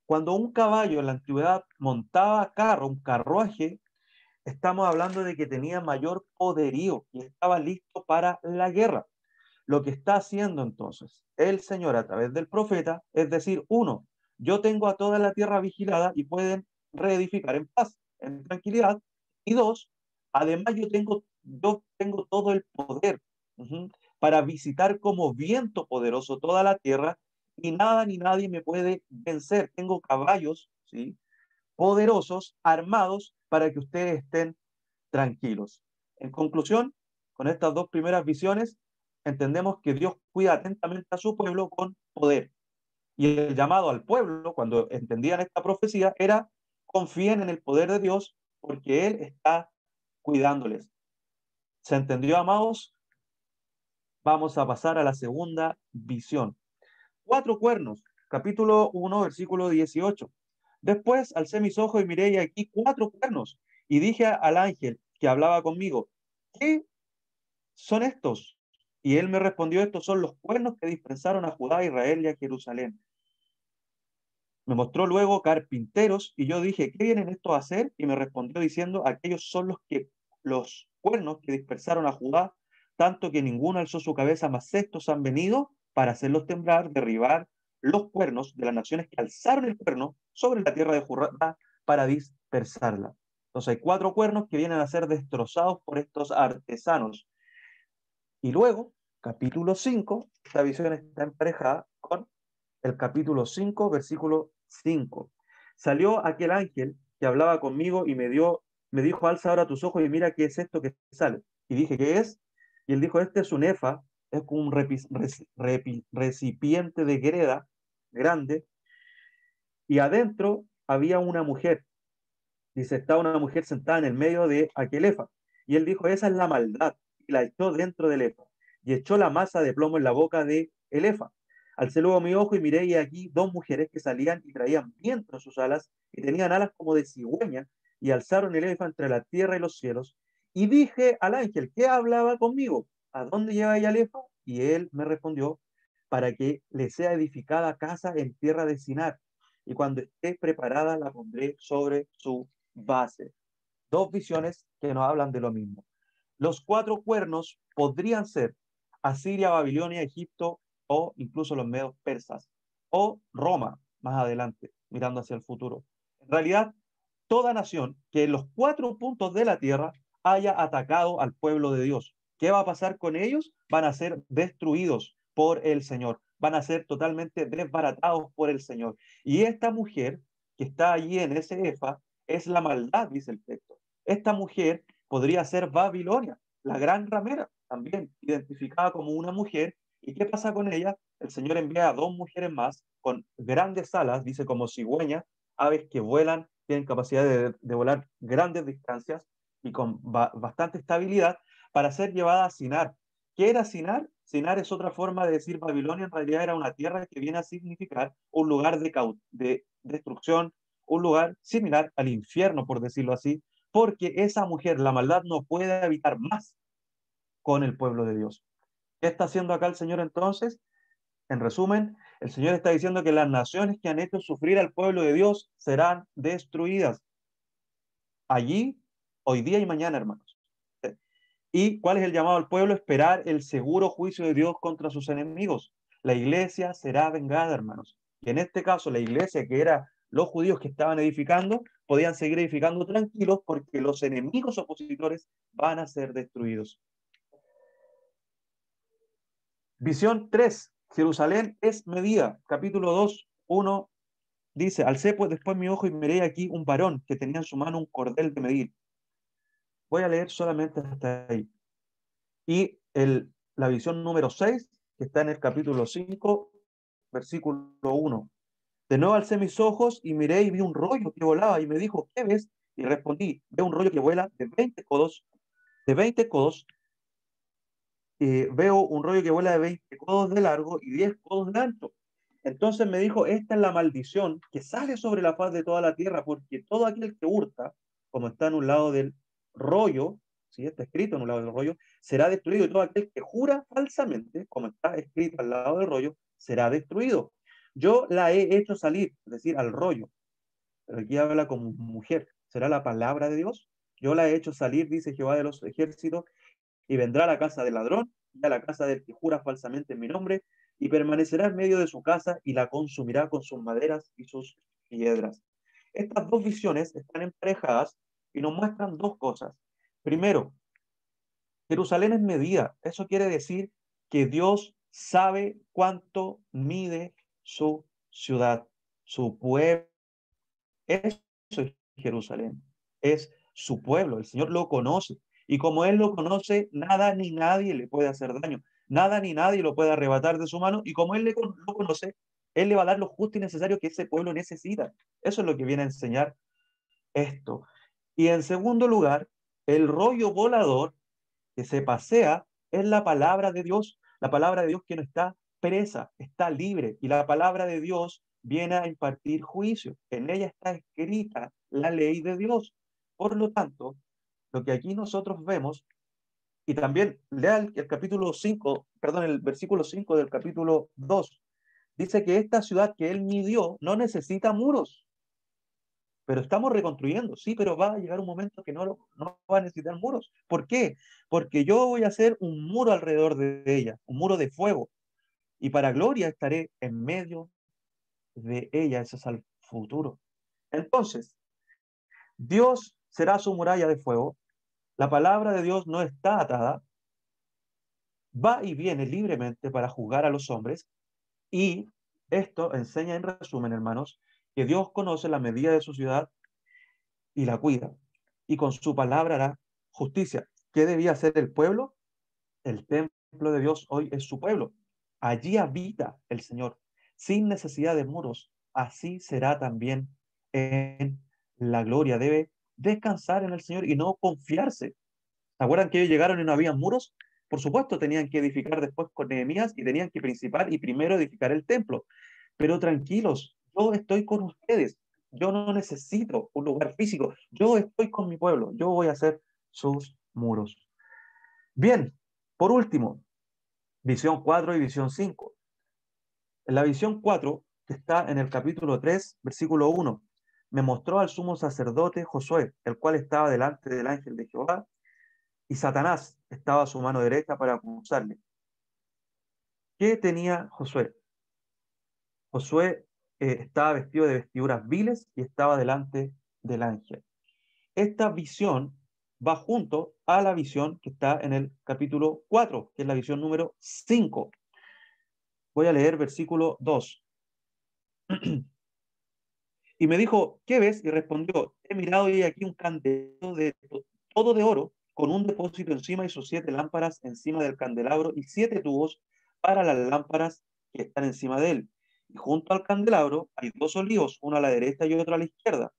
[SPEAKER 1] Cuando un caballo en la antigüedad montaba carro, un carruaje, estamos hablando de que tenía mayor poderío y estaba listo para la guerra. Lo que está haciendo entonces el Señor a través del profeta es decir, uno, yo tengo a toda la tierra vigilada y pueden reedificar en paz, en tranquilidad. Y dos, además yo tengo todo el poder para visitar como viento poderoso toda la tierra y nada ni nadie me puede vencer. Tengo caballos, ¿sí? Poderosos, armados, para que ustedes estén tranquilos. En conclusión, con estas dos primeras visiones, entendemos que Dios cuida atentamente a su pueblo con poder. Y el llamado al pueblo, cuando entendían esta profecía, era confíen en el poder de Dios porque Él está cuidándoles. ¿Se entendió, amados? Vamos a pasar a la segunda visión. 4 cuernos, capítulo 1, versículo 18. Después alcé mis ojos y miré y aquí 4 cuernos. Y dije al ángel que hablaba conmigo, ¿qué son estos? Y él me respondió, estos son los cuernos que dispensaron a Judá, a Israel y a Jerusalén. Me mostró luego carpinteros y yo dije, ¿qué vienen estos a hacer? Y me respondió diciendo, aquellos son los cuernos que dispersaron a Judá, tanto que ninguno alzó su cabeza, mas estos han venido para hacerlos temblar, derribar los cuernos de las naciones que alzaron el cuerno sobre la tierra de Judá para dispersarla. Entonces hay 4 cuernos que vienen a ser destrozados por estos artesanos. Y luego, capítulo 5, esta visión está emparejada con el capítulo 5, versículo 5. Salió aquel ángel que hablaba conmigo y me dijo, alza ahora tus ojos y mira qué es esto que sale. Y dije, ¿qué es? Y él dijo, este es un efa, es como un recipiente de greda grande, y adentro había una mujer. Dice, estaba una mujer sentada en el medio de aquel efa. Y él dijo, esa es la maldad. Y la echó dentro del efa. Y echó la masa de plomo en la boca de el efa. Alcé luego mi ojo y miré y aquí 2 mujeres que salían y traían viento en sus alas y tenían alas como de cigüeña y alzaron el efa entre la tierra y los cielos. Y dije al ángel, ¿qué hablaba conmigo? ¿A dónde lleva ella el efa? Y él me respondió, para que le sea edificada casa en tierra de Sinar. Y cuando esté preparada la pondré sobre su base. Dos visiones que nos hablan de lo mismo. Los 4 cuernos podrían ser Asiria, Babilonia, Egipto o incluso los medios persas o Roma más adelante, mirando hacia el futuro. En realidad, toda nación que en los 4 puntos de la tierra haya atacado al pueblo de Dios, ¿qué va a pasar con ellos? Van a ser destruidos por el Señor, van a ser totalmente desbaratados por el Señor. Y esta mujer que está allí en ese efa es la maldad, dice el texto. Esta mujer podría ser Babilonia, la gran ramera, también identificada como una mujer. ¿Y qué pasa con ella? El Señor envía a 2 mujeres más con grandes alas, dice como cigüeña, aves que vuelan, tienen capacidad de volar grandes distancias y con bastante estabilidad para ser llevada a Sinar. ¿Qué era Sinar? Sinar es otra forma de decir Babilonia, en realidad era una tierra que viene a significar un lugar de destrucción, un lugar similar al infierno, por decirlo así, porque esa mujer, la maldad, no puede habitar más con el pueblo de Dios. ¿Qué está haciendo acá el Señor entonces? En resumen, el Señor está diciendo que las naciones que han hecho sufrir al pueblo de Dios serán destruidas allí, hoy día y mañana, hermanos. ¿Y cuál es el llamado al pueblo? Esperar el seguro juicio de Dios contra sus enemigos. La iglesia será vengada, hermanos. Y en este caso, la iglesia, que era los judíos que estaban edificando, podían seguir edificando tranquilos porque los enemigos opositores van a ser destruidos. Visión 3. Jerusalén es medida. Capítulo 2, 1. Dice, alcé pues después mi ojo y miré aquí un varón que tenía en su mano un cordel de medir. Voy a leer solamente hasta ahí. Y la visión número 6, que está en el capítulo 5, versículo 1. De nuevo alcé mis ojos y miré y vi un rollo que volaba y me dijo, ¿qué ves? Y respondí, veo un rollo que vuela de 20 codos, veo un rollo que vuela de 20 codos de largo y 10 codos de ancho. Entonces me dijo, esta es la maldición que sale sobre la faz de toda la tierra, porque todo aquel que hurta, como está en un lado del rollo, si está escrito en un lado del rollo, será destruido. Y todo aquel que jura falsamente, como está escrito al lado del rollo, será destruido. Yo la he hecho salir, es decir, al rollo, pero aquí habla como mujer. ¿Será la palabra de Dios? Yo la he hecho salir, dice Jehová de los ejércitos, y vendrá a la casa del ladrón y a la casa del que jura falsamente en mi nombre, y permanecerá en medio de su casa y la consumirá con sus maderas y sus piedras. Estas dos visiones están emparejadas y nos muestran dos cosas. Primero, Jerusalén es medida. Eso quiere decir que Dios sabe cuánto mide su ciudad, su pueblo. Eso es Jerusalén. Es su pueblo. El Señor lo conoce. Y como Él lo conoce, nada ni nadie le puede hacer daño. Nada ni nadie lo puede arrebatar de su mano. Y como lo conoce, Él le va a dar lo justo y necesario que ese pueblo necesita. Eso es lo que viene a enseñar esto. Y en segundo lugar, el rollo volador que se pasea es la palabra de Dios, la palabra de Dios que no está presa, está libre, y la palabra de Dios viene a impartir juicio. En ella está escrita la ley de Dios. Por lo tanto, lo que aquí nosotros vemos, y también lea el capítulo 5, perdón, el versículo 5 del capítulo 2, dice que esta ciudad que él midió no necesita muros, pero estamos reconstruyendo, sí, pero va a llegar un momento que no va a necesitar muros. ¿Por qué? Porque yo voy a hacer un muro alrededor de ella, un muro de fuego, y para gloria estaré en medio de ella, eso es al futuro. Entonces, Dios será su muralla de fuego, la palabra de Dios no está atada, va y viene libremente para juzgar a los hombres, y esto enseña en resumen, hermanos, que Dios conoce la medida de su ciudad y la cuida, y con su palabra hará justicia. ¿Qué debía hacer el pueblo? El templo de Dios hoy es su pueblo. Allí habita el Señor, sin necesidad de muros. Así será también en la gloria. Debe descansar en el Señor y no confiarse. ¿Se acuerdan que ellos llegaron y no había muros? Por supuesto, tenían que edificar después con Nehemías y tenían que principar y primero edificar el templo. Pero tranquilos, yo estoy con ustedes. Yo no necesito un lugar físico. Yo estoy con mi pueblo. Yo voy a hacer sus muros. Bien, por último, visión 4 y visión 5. En la visión 4, que está en el capítulo 3, versículo 1, me mostró al sumo sacerdote Josué, el cual estaba delante del ángel de Jehová, y Satanás estaba a su mano derecha para acusarle. ¿Qué tenía Josué? Josué estaba vestido de vestiduras viles y estaba delante del ángel. Esta visión va junto a la visión que está en el capítulo 4, que es la visión número 5. Voy a leer versículo 2. Y me dijo, ¿qué ves? Y respondió, he mirado y aquí un candelero todo de oro, con un depósito encima y sus 7 lámparas encima del candelabro y 7 tubos para las lámparas que están encima de él. Y junto al candelabro hay 2 olivos, uno a la derecha y otro a la izquierda.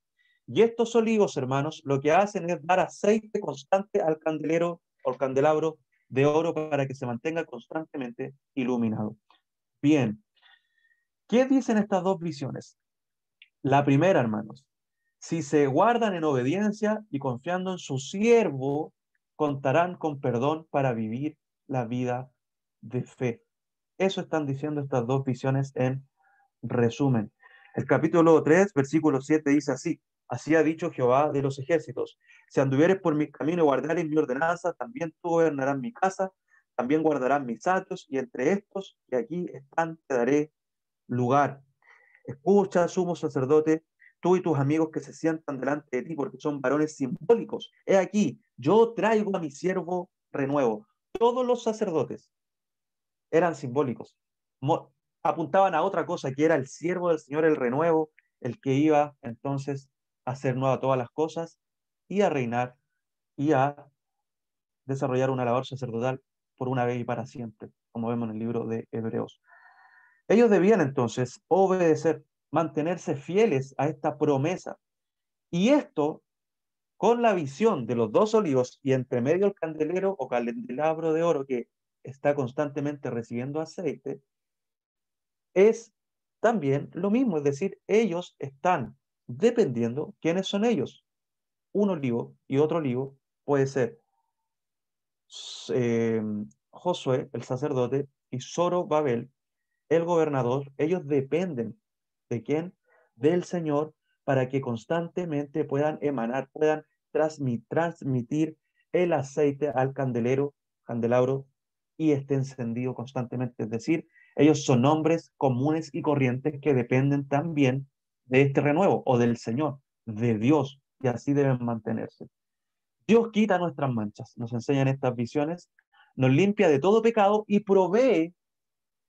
[SPEAKER 1] Y estos olivos, hermanos, lo que hacen es dar aceite constante al candelero o al candelabro de oro para que se mantenga constantemente iluminado. Bien, ¿qué dicen estas dos visiones? La primera, hermanos, si se guardan en obediencia y confiando en su siervo, contarán con perdón para vivir la vida de fe. Eso están diciendo estas dos visiones en resumen. El capítulo 3, versículo 7 dice así, así ha dicho Jehová de los ejércitos, si anduvieres por mi camino y guardares mi ordenanza, también tú gobernarás mi casa, también guardarás mis atrios, y entre estos que aquí están te daré lugar. Escucha, sumo sacerdote, tú y tus amigos que se sientan delante de ti, porque son varones simbólicos. He aquí, yo traigo a mi siervo renuevo. Todos los sacerdotes eran simbólicos. Apuntaban a otra cosa, que era el siervo del Señor, el renuevo, el que iba entonces a hacer nueva todas las cosas y a reinar y a desarrollar una labor sacerdotal por una vez y para siempre, como vemos en el libro de Hebreos. Ellos debían entonces obedecer, mantenerse fieles a esta promesa. Y esto con la visión de los 2 olivos y entre medio el candelero o candelabro de oro que está constantemente recibiendo aceite, es también lo mismo. Es decir, ellos están dependiendo quiénes son ellos. Un olivo y otro olivo puede ser eh, Josué, el sacerdote, y Zorobabel, el gobernador, ellos dependen de quién, del Señor, para que constantemente puedan emanar, puedan transmitir el aceite al candelabro y esté encendido constantemente. Es decir, ellos son hombres comunes y corrientes que dependen también de este renuevo o del Señor, de Dios, y así deben mantenerse. Dios quita nuestras manchas, nos enseñan estas visiones, nos limpia de todo pecado y provee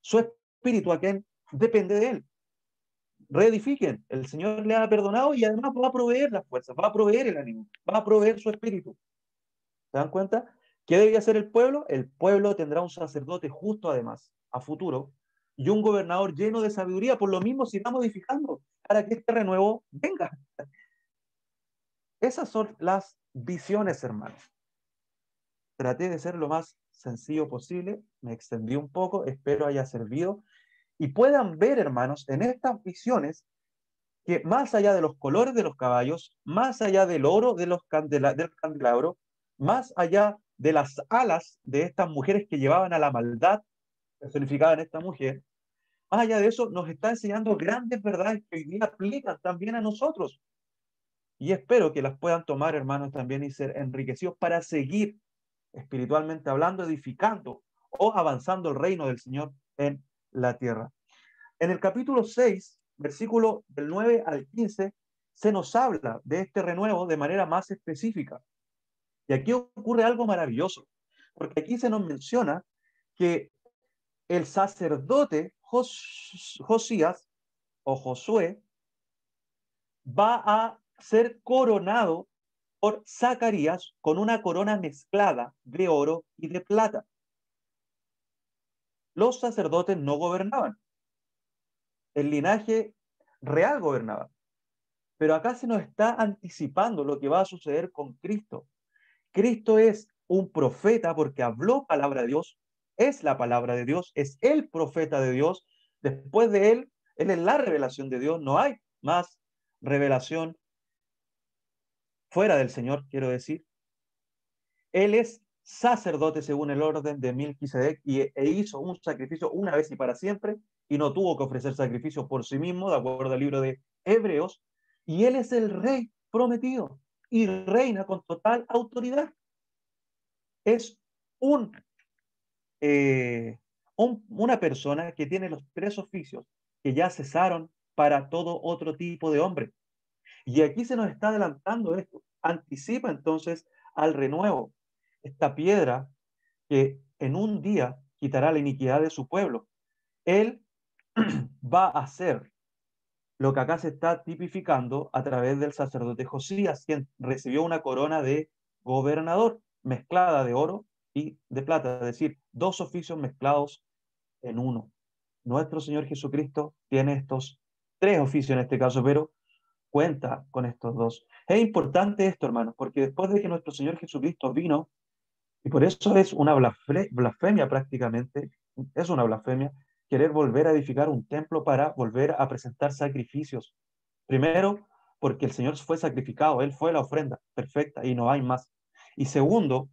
[SPEAKER 1] su espíritu a quien depende de él. Reedifiquen, el Señor le ha perdonado y además va a proveer las fuerzas, va a proveer el ánimo, va a proveer su espíritu. ¿Se dan cuenta? ¿Qué debía hacer el pueblo? El pueblo tendrá un sacerdote justo además, a futuro, y un gobernador lleno de sabiduría. Por lo mismo se irá modificando para que este renuevo venga. Esas son las visiones, hermanos. Traté de ser lo más sencillo posible, me extendí un poco, espero haya servido y puedan ver, hermanos, en estas visiones que más allá de los colores de los caballos, más allá del oro de del candelabro, más allá de las alas de estas mujeres que llevaban a la maldad personificada en esta mujer, más allá de eso nos está enseñando grandes verdades que hoy día aplican también a nosotros. Y espero que las puedan tomar, hermanos, también y ser enriquecidos para seguir espiritualmente hablando, edificando o avanzando el reino del Señor en la tierra. En el capítulo 6, versículo del 9 al 15, se nos habla de este renuevo de manera más específica. Y aquí ocurre algo maravilloso, porque aquí se nos menciona que el sacerdote Josías o Josué va a ser coronado por Zacarías con una corona mezclada de oro y de plata. Los sacerdotes no gobernaban, el linaje real gobernaba. Pero acá se nos está anticipando lo que va a suceder con Cristo. Cristo es un profeta porque habló palabra de Dios, es la palabra de Dios, es el profeta de Dios. Después de él es la revelación de Dios. No hay más revelación fuera del Señor, quiero decir. Él es sacerdote según el orden de Melquisedec e hizo un sacrificio una vez y para siempre y no tuvo que ofrecer sacrificio por sí mismo, de acuerdo al libro de Hebreos. Y él es el rey prometido y reina con total autoridad. Es un, una persona que tiene los tres oficios que ya cesaron para todo otro tipo de hombre. Y aquí se nos está adelantando esto. Anticipa entonces al renuevo. Esta piedra que en un día quitará la iniquidad de su pueblo. Él va a hacer lo que acá se está tipificando a través del sacerdote Josías, quien recibió una corona de gobernador mezclada de oro y de plata, es decir, dos oficios mezclados en uno. Nuestro Señor Jesucristo tiene estos tres oficios en este caso, pero cuenta con estos dos. Es importante esto, hermanos, porque después de que nuestro Señor Jesucristo vino, y por eso es una blasfemia prácticamente, es una blasfemia querer volver a edificar un templo para volver a presentar sacrificios. Primero, porque el Señor fue sacrificado, Él fue la ofrenda perfecta y no hay más. Y segundo,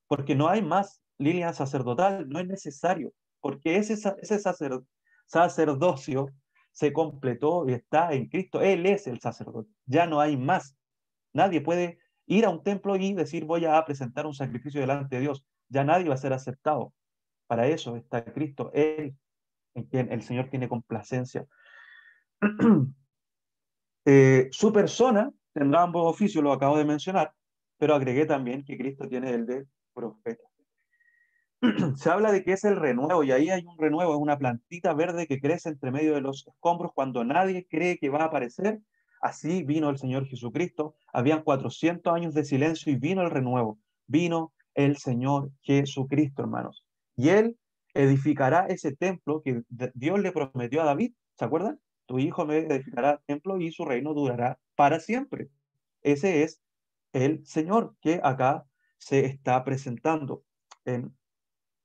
[SPEAKER 1] porque no hay más línea sacerdotal, no es necesario, porque ese sacerdocio se completó y está en Cristo, Él es el sacerdote, ya no hay más. Nadie puede ir a un templo y decir voy a presentar un sacrificio delante de Dios, ya nadie va a ser aceptado. Para eso está Cristo, Él, en quien el Señor tiene complacencia. Su persona tendrá ambos oficios, lo acabo de mencionar, pero agregué también que Cristo tiene el de profeta. Se habla de que es el renuevo, y ahí hay un renuevo, es una plantita verde que crece entre medio de los escombros cuando nadie cree que va a aparecer. Así vino el Señor Jesucristo. Habían 400 años de silencio y vino el renuevo. Vino el Señor Jesucristo, hermanos. Y Él edificará ese templo que Dios le prometió a David. ¿Se acuerdan? Tu hijo me edificará templo y su reino durará para siempre. Ese es el Señor que acá se está presentando en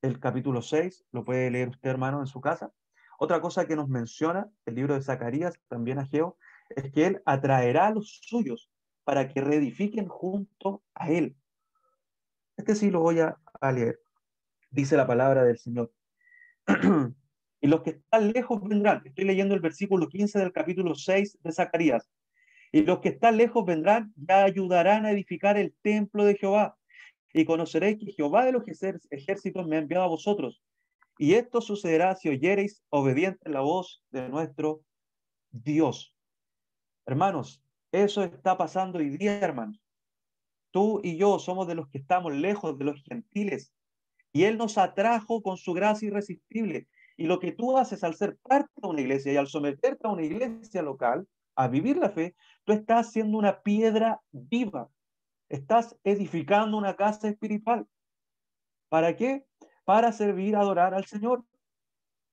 [SPEAKER 1] el capítulo 6, lo puede leer usted, hermano, en su casa. Otra cosa que nos menciona el libro de Zacarías, también Ageo, es que él atraerá a los suyos para que reedifiquen junto a él. Este sí lo voy a leer. Dice la palabra del Señor. Y los que están lejos vendrán. Estoy leyendo el versículo 15 del capítulo 6 de Zacarías. Y los que están lejos vendrán y ayudarán a edificar el templo de Jehová. Y conoceréis que Jehová de los ejércitos me ha enviado a vosotros. Y esto sucederá si oyereis obediente la voz de nuestro Dios. Hermanos, eso está pasando hoy día, hermanos. Tú y yo somos de los que estamos lejos de los gentiles. Y Él nos atrajo con su gracia irresistible. Y lo que tú haces al ser parte de una iglesia y al someterte a una iglesia local, a vivir la fe, tú estás siendo una piedra viva. Estás edificando una casa espiritual. ¿Para qué? Para servir, adorar al Señor.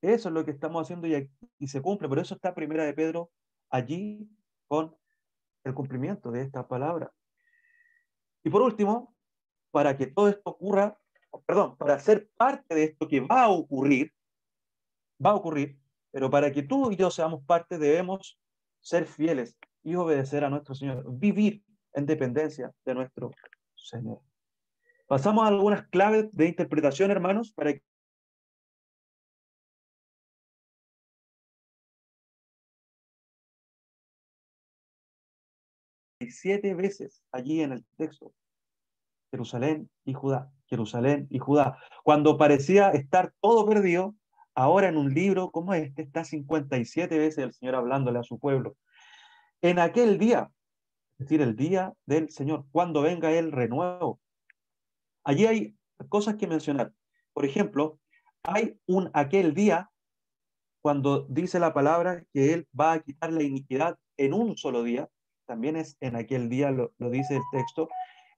[SPEAKER 1] Eso es lo que estamos haciendo y se cumple. Por eso está Primera de Pedro allí con el cumplimiento de esta palabra. Y por último, para que todo esto ocurra, perdón, para ser parte de esto que va a ocurrir, pero para que tú y yo seamos parte debemos ser fieles y obedecer a nuestro Señor, vivir en dependencia de nuestro Señor. Pasamos a algunas claves de interpretación, hermanos, para que 7 veces allí en el texto, Jerusalén y Judá, Jerusalén y Judá. Cuando parecía estar todo perdido, ahora en un libro como este está 57 veces el Señor hablándole a su pueblo. En aquel día, es decir, el día del Señor, cuando venga el renuevo. Allí hay cosas que mencionar. Por ejemplo, hay un aquel día cuando dice la palabra que Él va a quitar la iniquidad en un solo día. También es en aquel día, lo dice el texto.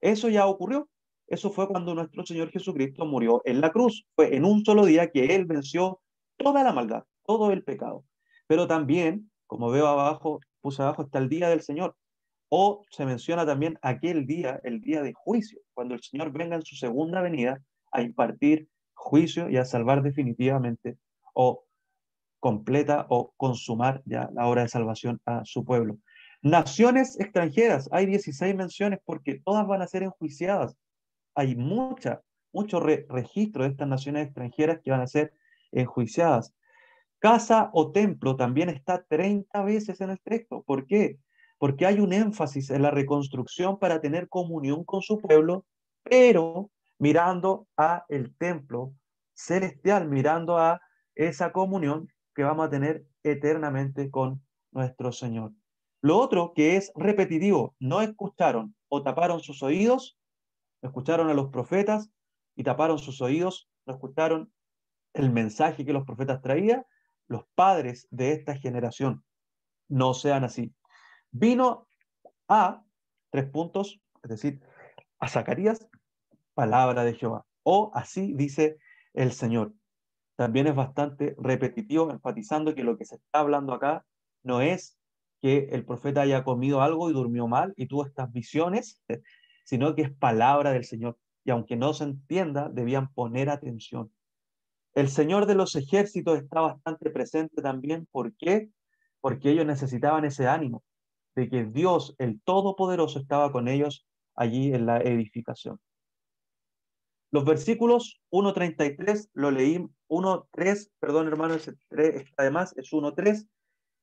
[SPEAKER 1] Eso ya ocurrió. Eso fue cuando nuestro Señor Jesucristo murió en la cruz. Fue en un solo día que Él venció toda la maldad, todo el pecado. Pero también, como veo abajo, puse abajo, está el día del Señor. O se menciona también aquel día, el día de juicio, cuando el Señor venga en su segunda venida a impartir juicio y a salvar definitivamente o completa o consumar ya la obra de salvación a su pueblo. Naciones extranjeras, hay 16 menciones porque todas van a ser enjuiciadas. Hay mucho registro de estas naciones extranjeras que van a ser enjuiciadas. Casa o templo también está 30 veces en el texto. ¿Por qué? Porque hay un énfasis en la reconstrucción para tener comunión con su pueblo, pero mirando a el templo celestial, mirando a esa comunión que vamos a tener eternamente con nuestro Señor. Lo otro que es repetitivo, no escucharon o taparon sus oídos, escucharon a los profetas y taparon sus oídos, no escucharon el mensaje que los profetas traían. Los padres de esta generación no sean así. Vino a 3 puntos, es decir, a Zacarías, palabra de Jehová. O así dice el Señor. También es bastante repetitivo, enfatizando que lo que se está hablando acá no es que el profeta haya comido algo y durmió mal y tuvo estas visiones, sino que es palabra del Señor. Y aunque no se entienda, debían poner atención. El Señor de los ejércitos está bastante presente también. ¿Por qué? Porque ellos necesitaban ese ánimo de que Dios, el Todopoderoso, estaba con ellos allí en la edificación. Los versículos 1:33 lo leí, 1:3, perdón hermano, ese 3 además es 1:3.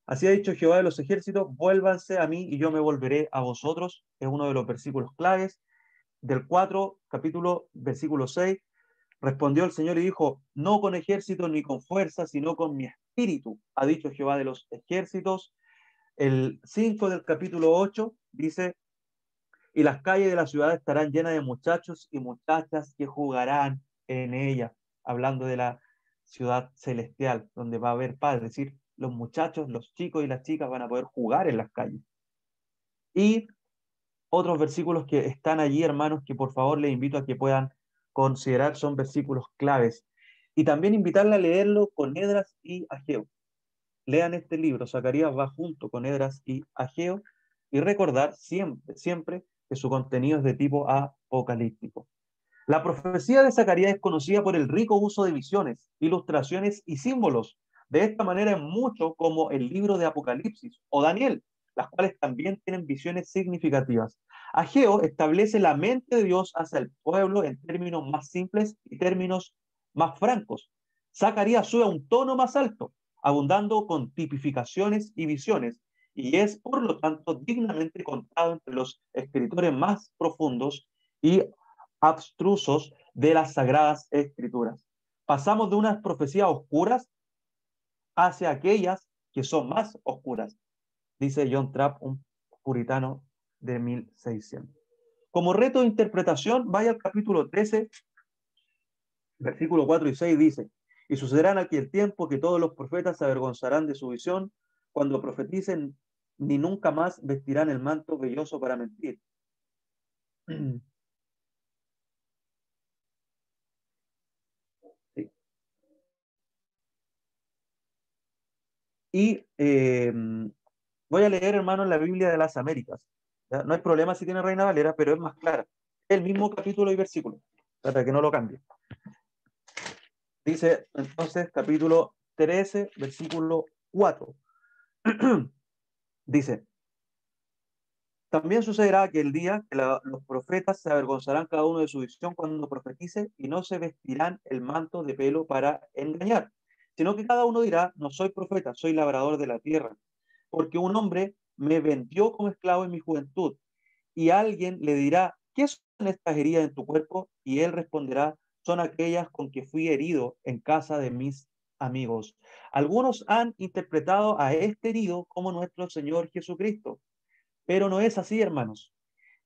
[SPEAKER 1] Así ha dicho Jehová de los ejércitos, vuélvanse a mí y yo me volveré a vosotros. Es uno de los versículos claves. Del 4, capítulo, versículo 6. Respondió el Señor y dijo, no con ejército ni con fuerza, sino con mi espíritu, ha dicho Jehová de los ejércitos. El 5 del capítulo 8 dice, y las calles de la ciudad estarán llenas de muchachos y muchachas que jugarán en ella, hablando de la ciudad celestial, donde va a haber paz, es decir, los muchachos, los chicos y las chicas van a poder jugar en las calles. Y otros versículos que están allí, hermanos, que por favor les invito a que puedan considerar, son versículos claves. Y también invitarle a leerlo con Edras y Ageo. Lean este libro, Zacarías va junto con Edras y Ageo, y recordar siempre, siempre que su contenido es de tipo apocalíptico. La profecía de Zacarías es conocida por el rico uso de visiones, ilustraciones y símbolos. De esta manera es mucho como el libro de Apocalipsis o Daniel, las cuales también tienen visiones significativas. Ageo establece la mente de Dios hacia el pueblo en términos más simples y términos más francos. Zacarías sube a un tono más alto, abundando con tipificaciones y visiones, y es, por lo tanto, dignamente contado entre los escritores más profundos y abstrusos de las Sagradas Escrituras. Pasamos de unas profecías oscuras hacia aquellas que son más oscuras, dice John Trapp, un puritano de 1600. Como reto de interpretación, vaya al capítulo 13, versículo 4 y 6, dice: y sucederá en aquel tiempo que todos los profetas se avergonzarán de su visión, cuando profeticen, ni nunca más vestirán el manto velloso para mentir. Sí. Y voy a leer, hermano, en la Biblia de las Américas. ¿Ya? No hay problema si tiene Reina Valera, pero es más clara. El mismo capítulo y versículo, para que no lo cambie. Dice entonces, capítulo 13, versículo 4. Dice: también sucederá aquel día que los profetas se avergonzarán cada uno de su visión cuando profetice, y no se vestirán el manto de pelo para engañar, sino que cada uno dirá: no soy profeta, soy labrador de la tierra, porque un hombre me vendió como esclavo en mi juventud. Y alguien le dirá: ¿qué son estas heridas en tu cuerpo? Y él responderá: son aquellas con que fui herido en casa de mis amigos. Algunos han interpretado a este herido como nuestro Señor Jesucristo, pero no es así, hermanos.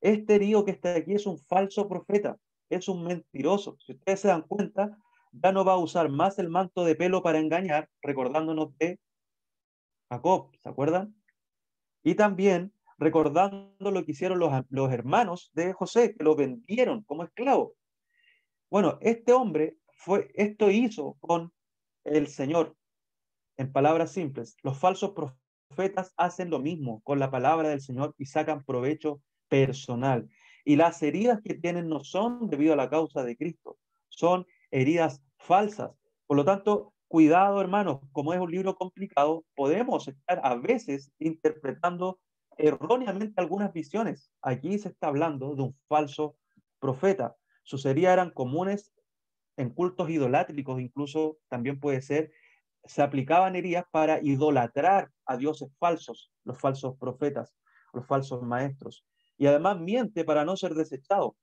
[SPEAKER 1] Este herido que está aquí es un falso profeta, es un mentiroso. Si ustedes se dan cuenta, ya no va a usar más el manto de pelo para engañar, recordándonos de Jacob, ¿se acuerdan? Y también recordando lo que hicieron los hermanos de José, que lo vendieron como esclavo. Bueno, este hombre esto hizo con el Señor. En palabras simples, los falsos profetas hacen lo mismo con la palabra del Señor y sacan provecho personal. Y las heridas que tienen no son debido a la causa de Cristo, son heridas falsas. Por lo tanto, cuidado, hermanos, como es un libro complicado, podemos estar a veces interpretando erróneamente algunas visiones. Aquí se está hablando de un falso profeta. Sus heridas eran comunes en cultos idolátricos, incluso también puede ser se aplicaban heridas para idolatrar a dioses falsos, los falsos profetas, los falsos maestros. Y además miente para no ser desechado.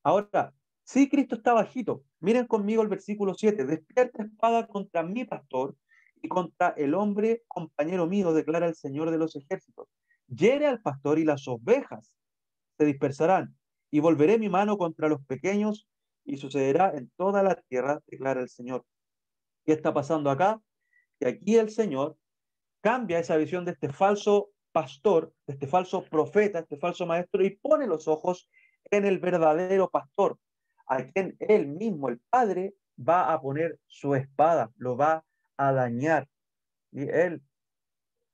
[SPEAKER 1] Ahora, sí, Cristo está bajito. Miren conmigo el versículo 7. Despierta espada contra mi pastor y contra el hombre compañero mío, declara el Señor de los ejércitos. Hiere al pastor y las ovejas se dispersarán, y volveré mi mano contra los pequeños, y sucederá en toda la tierra, declara el Señor. ¿Qué está pasando acá? Que aquí el Señor cambia esa visión de este falso pastor, de este falso profeta, este falso maestro, y pone los ojos en el verdadero pastor, a quien él mismo, el Padre, va a poner su espada, lo va a dañar. Y él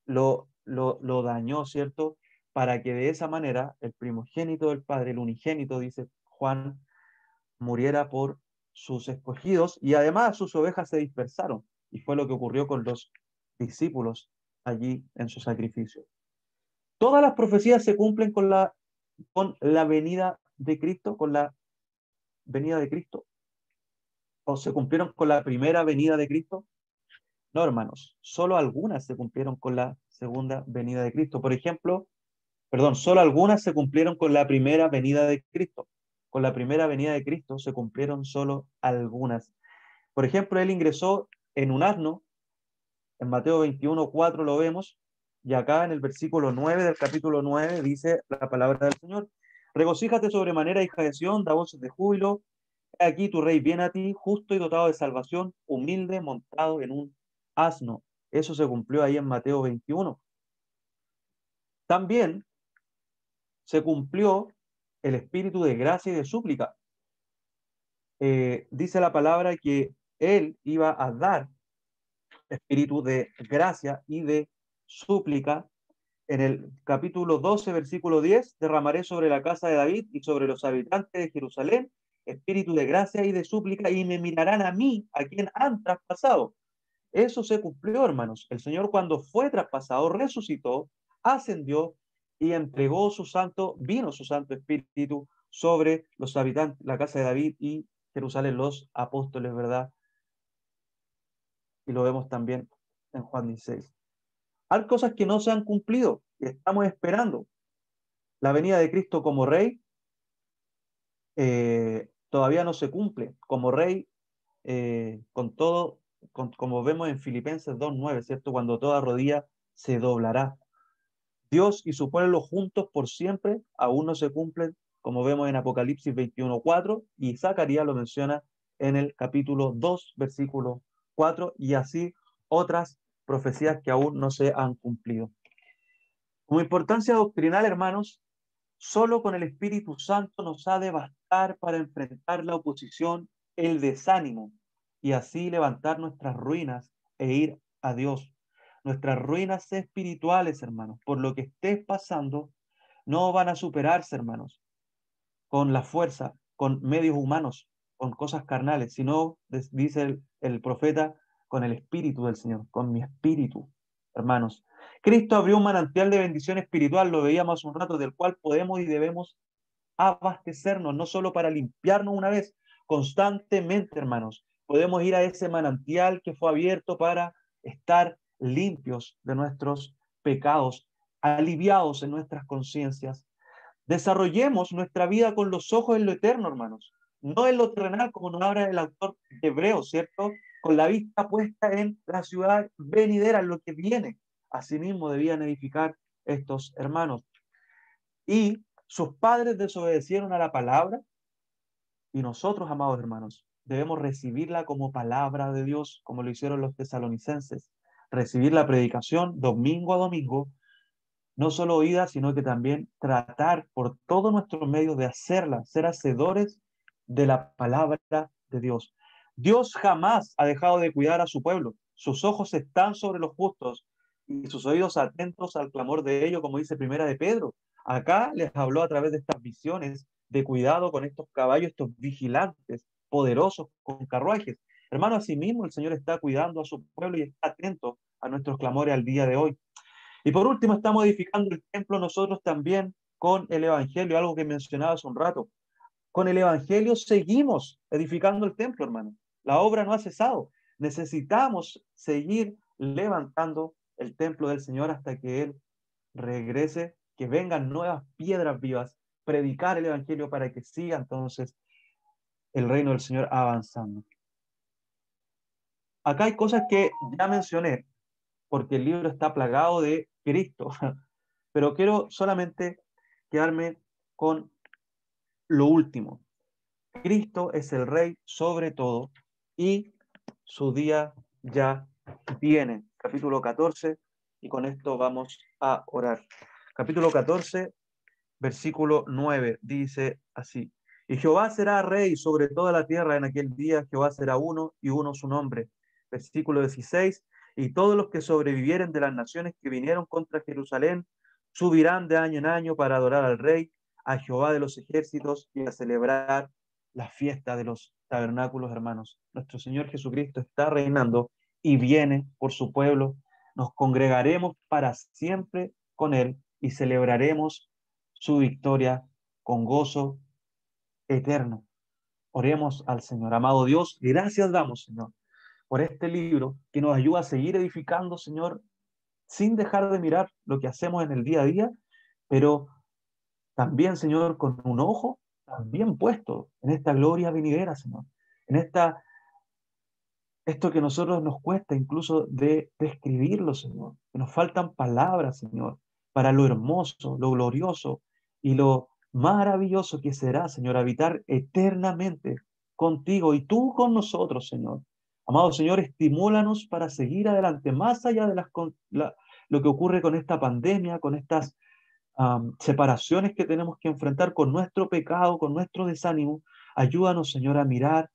[SPEAKER 1] lo dañó, ¿cierto? Para que de esa manera el primogénito del Padre, el unigénito, dice Juan, muriera por sus escogidos, y además sus ovejas se dispersaron. Y fue lo que ocurrió con los discípulos allí en su sacrificio. Todas las profecías se cumplen con la venida de Cristo, con la venida de Cristo, o se cumplieron con la primera venida de Cristo. No, hermanos, solo algunas se cumplieron con la segunda venida de Cristo. Por ejemplo, perdón, solo algunas se cumplieron con la primera venida de Cristo. Con la primera venida de Cristo se cumplieron solo algunas. Por ejemplo, él ingresó en un asno, en Mateo 21:4 lo vemos, y acá en el versículo 9 del capítulo 9 dice la palabra del Señor: regocíjate sobremanera, hija de Sión, da voces de júbilo, he aquí tu rey viene a ti, justo y dotado de salvación, humilde, montado en un asno. Eso se cumplió ahí en Mateo 21. También se cumplió el espíritu de gracia y de súplica. Dice la palabra que él iba a dar espíritu de gracia y de súplica. En el capítulo 12, versículo 10, derramaré sobre la casa de David y sobre los habitantes de Jerusalén espíritu de gracia y de súplica, y me mirarán a mí, a quien han traspasado. Eso se cumplió, hermanos. El Señor, cuando fue traspasado, resucitó, ascendió y entregó vino su santo espíritu sobre los habitantes, la casa de David y Jerusalén, los apóstoles, ¿verdad? y lo vemos también en Juan 16. Hay cosas que no se han cumplido y estamos esperando. La venida de Cristo como Rey todavía no se cumple. Como Rey, con todo, como vemos en Filipenses 2:9, ¿cierto? Cuando toda rodilla se doblará. Dios y su pueblo juntos por siempre aún no se cumplen, como vemos en Apocalipsis 21:4, y Zacarías lo menciona en el capítulo 2, versículo 4, y así otras profecías que aún no se han cumplido. Como importancia doctrinal, hermanos, solo con el Espíritu Santo nos ha de bastar para enfrentar la oposición, el desánimo, y así levantar nuestras ruinas e ir a Dios. Nuestras ruinas espirituales, hermanos, por lo que estés pasando, no van a superarse, hermanos, con la fuerza, con medios humanos, con cosas carnales, sino, dice el profeta, con el Espíritu del Señor, con mi Espíritu, hermanos. Cristo abrió un manantial de bendición espiritual, lo veíamos hace un rato, del cual podemos y debemos abastecernos, no solo para limpiarnos una vez, constantemente, hermanos. Podemos ir a ese manantial que fue abierto para estar limpios de nuestros pecados, aliviados en nuestras conciencias. Desarrollemos nuestra vida con los ojos en lo eterno, hermanos, no en lo terrenal, como nos habla el autor de Hebreos, ¿cierto? Con la vista puesta en la ciudad venidera, en lo que viene. Asimismo debían edificar estos hermanos. Y sus padres desobedecieron a la palabra, y nosotros, amados hermanos, debemos recibirla como palabra de Dios, como lo hicieron los tesalonicenses. Recibir la predicación domingo a domingo, no solo oída, sino que también tratar por todos nuestros medios de hacerla, ser hacedores de la palabra de Dios. Dios jamás ha dejado de cuidar a su pueblo. Sus ojos están sobre los justos y sus oídos atentos al clamor de ellos, como dice Primera de Pedro. Acá les habló a través de estas visiones de cuidado con estos caballos, estos vigilantes poderosos con carruajes. Hermano, asimismo el Señor está cuidando a su pueblo y está atento a nuestros clamores al día de hoy. Y por último, estamos edificando el templo nosotros también con el Evangelio, algo que mencionaba hace un rato. Con el Evangelio seguimos edificando el templo, hermano. La obra no ha cesado. Necesitamos seguir levantando el templo del Señor hasta que Él regrese, que vengan nuevas piedras vivas, predicar el Evangelio para que siga entonces el reino del Señor avanzando. Acá hay cosas que ya mencioné, porque el libro está plagado de Cristo, pero quiero solamente quedarme con lo último. Cristo es el Rey sobre todo y su día ya viene. Capítulo 14, y con esto vamos a orar. Capítulo 14, versículo 9, dice así: y Jehová será rey sobre toda la tierra en aquel día. Jehová será uno y uno su nombre. Versículo 16: y todos los que sobrevivieren de las naciones que vinieron contra Jerusalén subirán de año en año para adorar al rey, a Jehová de los ejércitos, y a celebrar la fiesta de los tabernáculos. Hermanos, nuestro Señor Jesucristo está reinando y viene por su pueblo. Nos congregaremos para siempre con él y celebraremos su victoria con gozo eterno. Oremos al Señor. Amado Dios, gracias damos, Señor, por este libro que nos ayuda a seguir edificando, Señor, sin dejar de mirar lo que hacemos en el día a día, pero también, Señor, con un ojo también puesto en esta gloria venidera, Señor, en esto que a nosotros nos cuesta incluso de describirlo, Señor, que nos faltan palabras, Señor, para lo hermoso, lo glorioso y lo maravilloso que será, Señor, habitar eternamente contigo y tú con nosotros, Señor. Amado Señor, estimúlanos para seguir adelante, más allá de lo que ocurre con esta pandemia, con estas separaciones que tenemos que enfrentar, con nuestro pecado, con nuestro desánimo. Ayúdanos, Señor, a mirar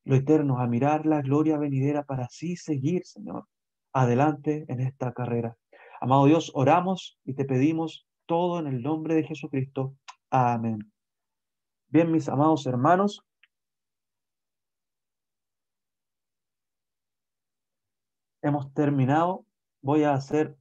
[SPEAKER 1] lo eterno, a mirar la gloria venidera para así seguir, Señor, adelante en esta carrera. Amado Dios, oramos y te pedimos todo en el nombre de Jesucristo. Amén. Bien, mis amados hermanos, hemos terminado. Voy a hacer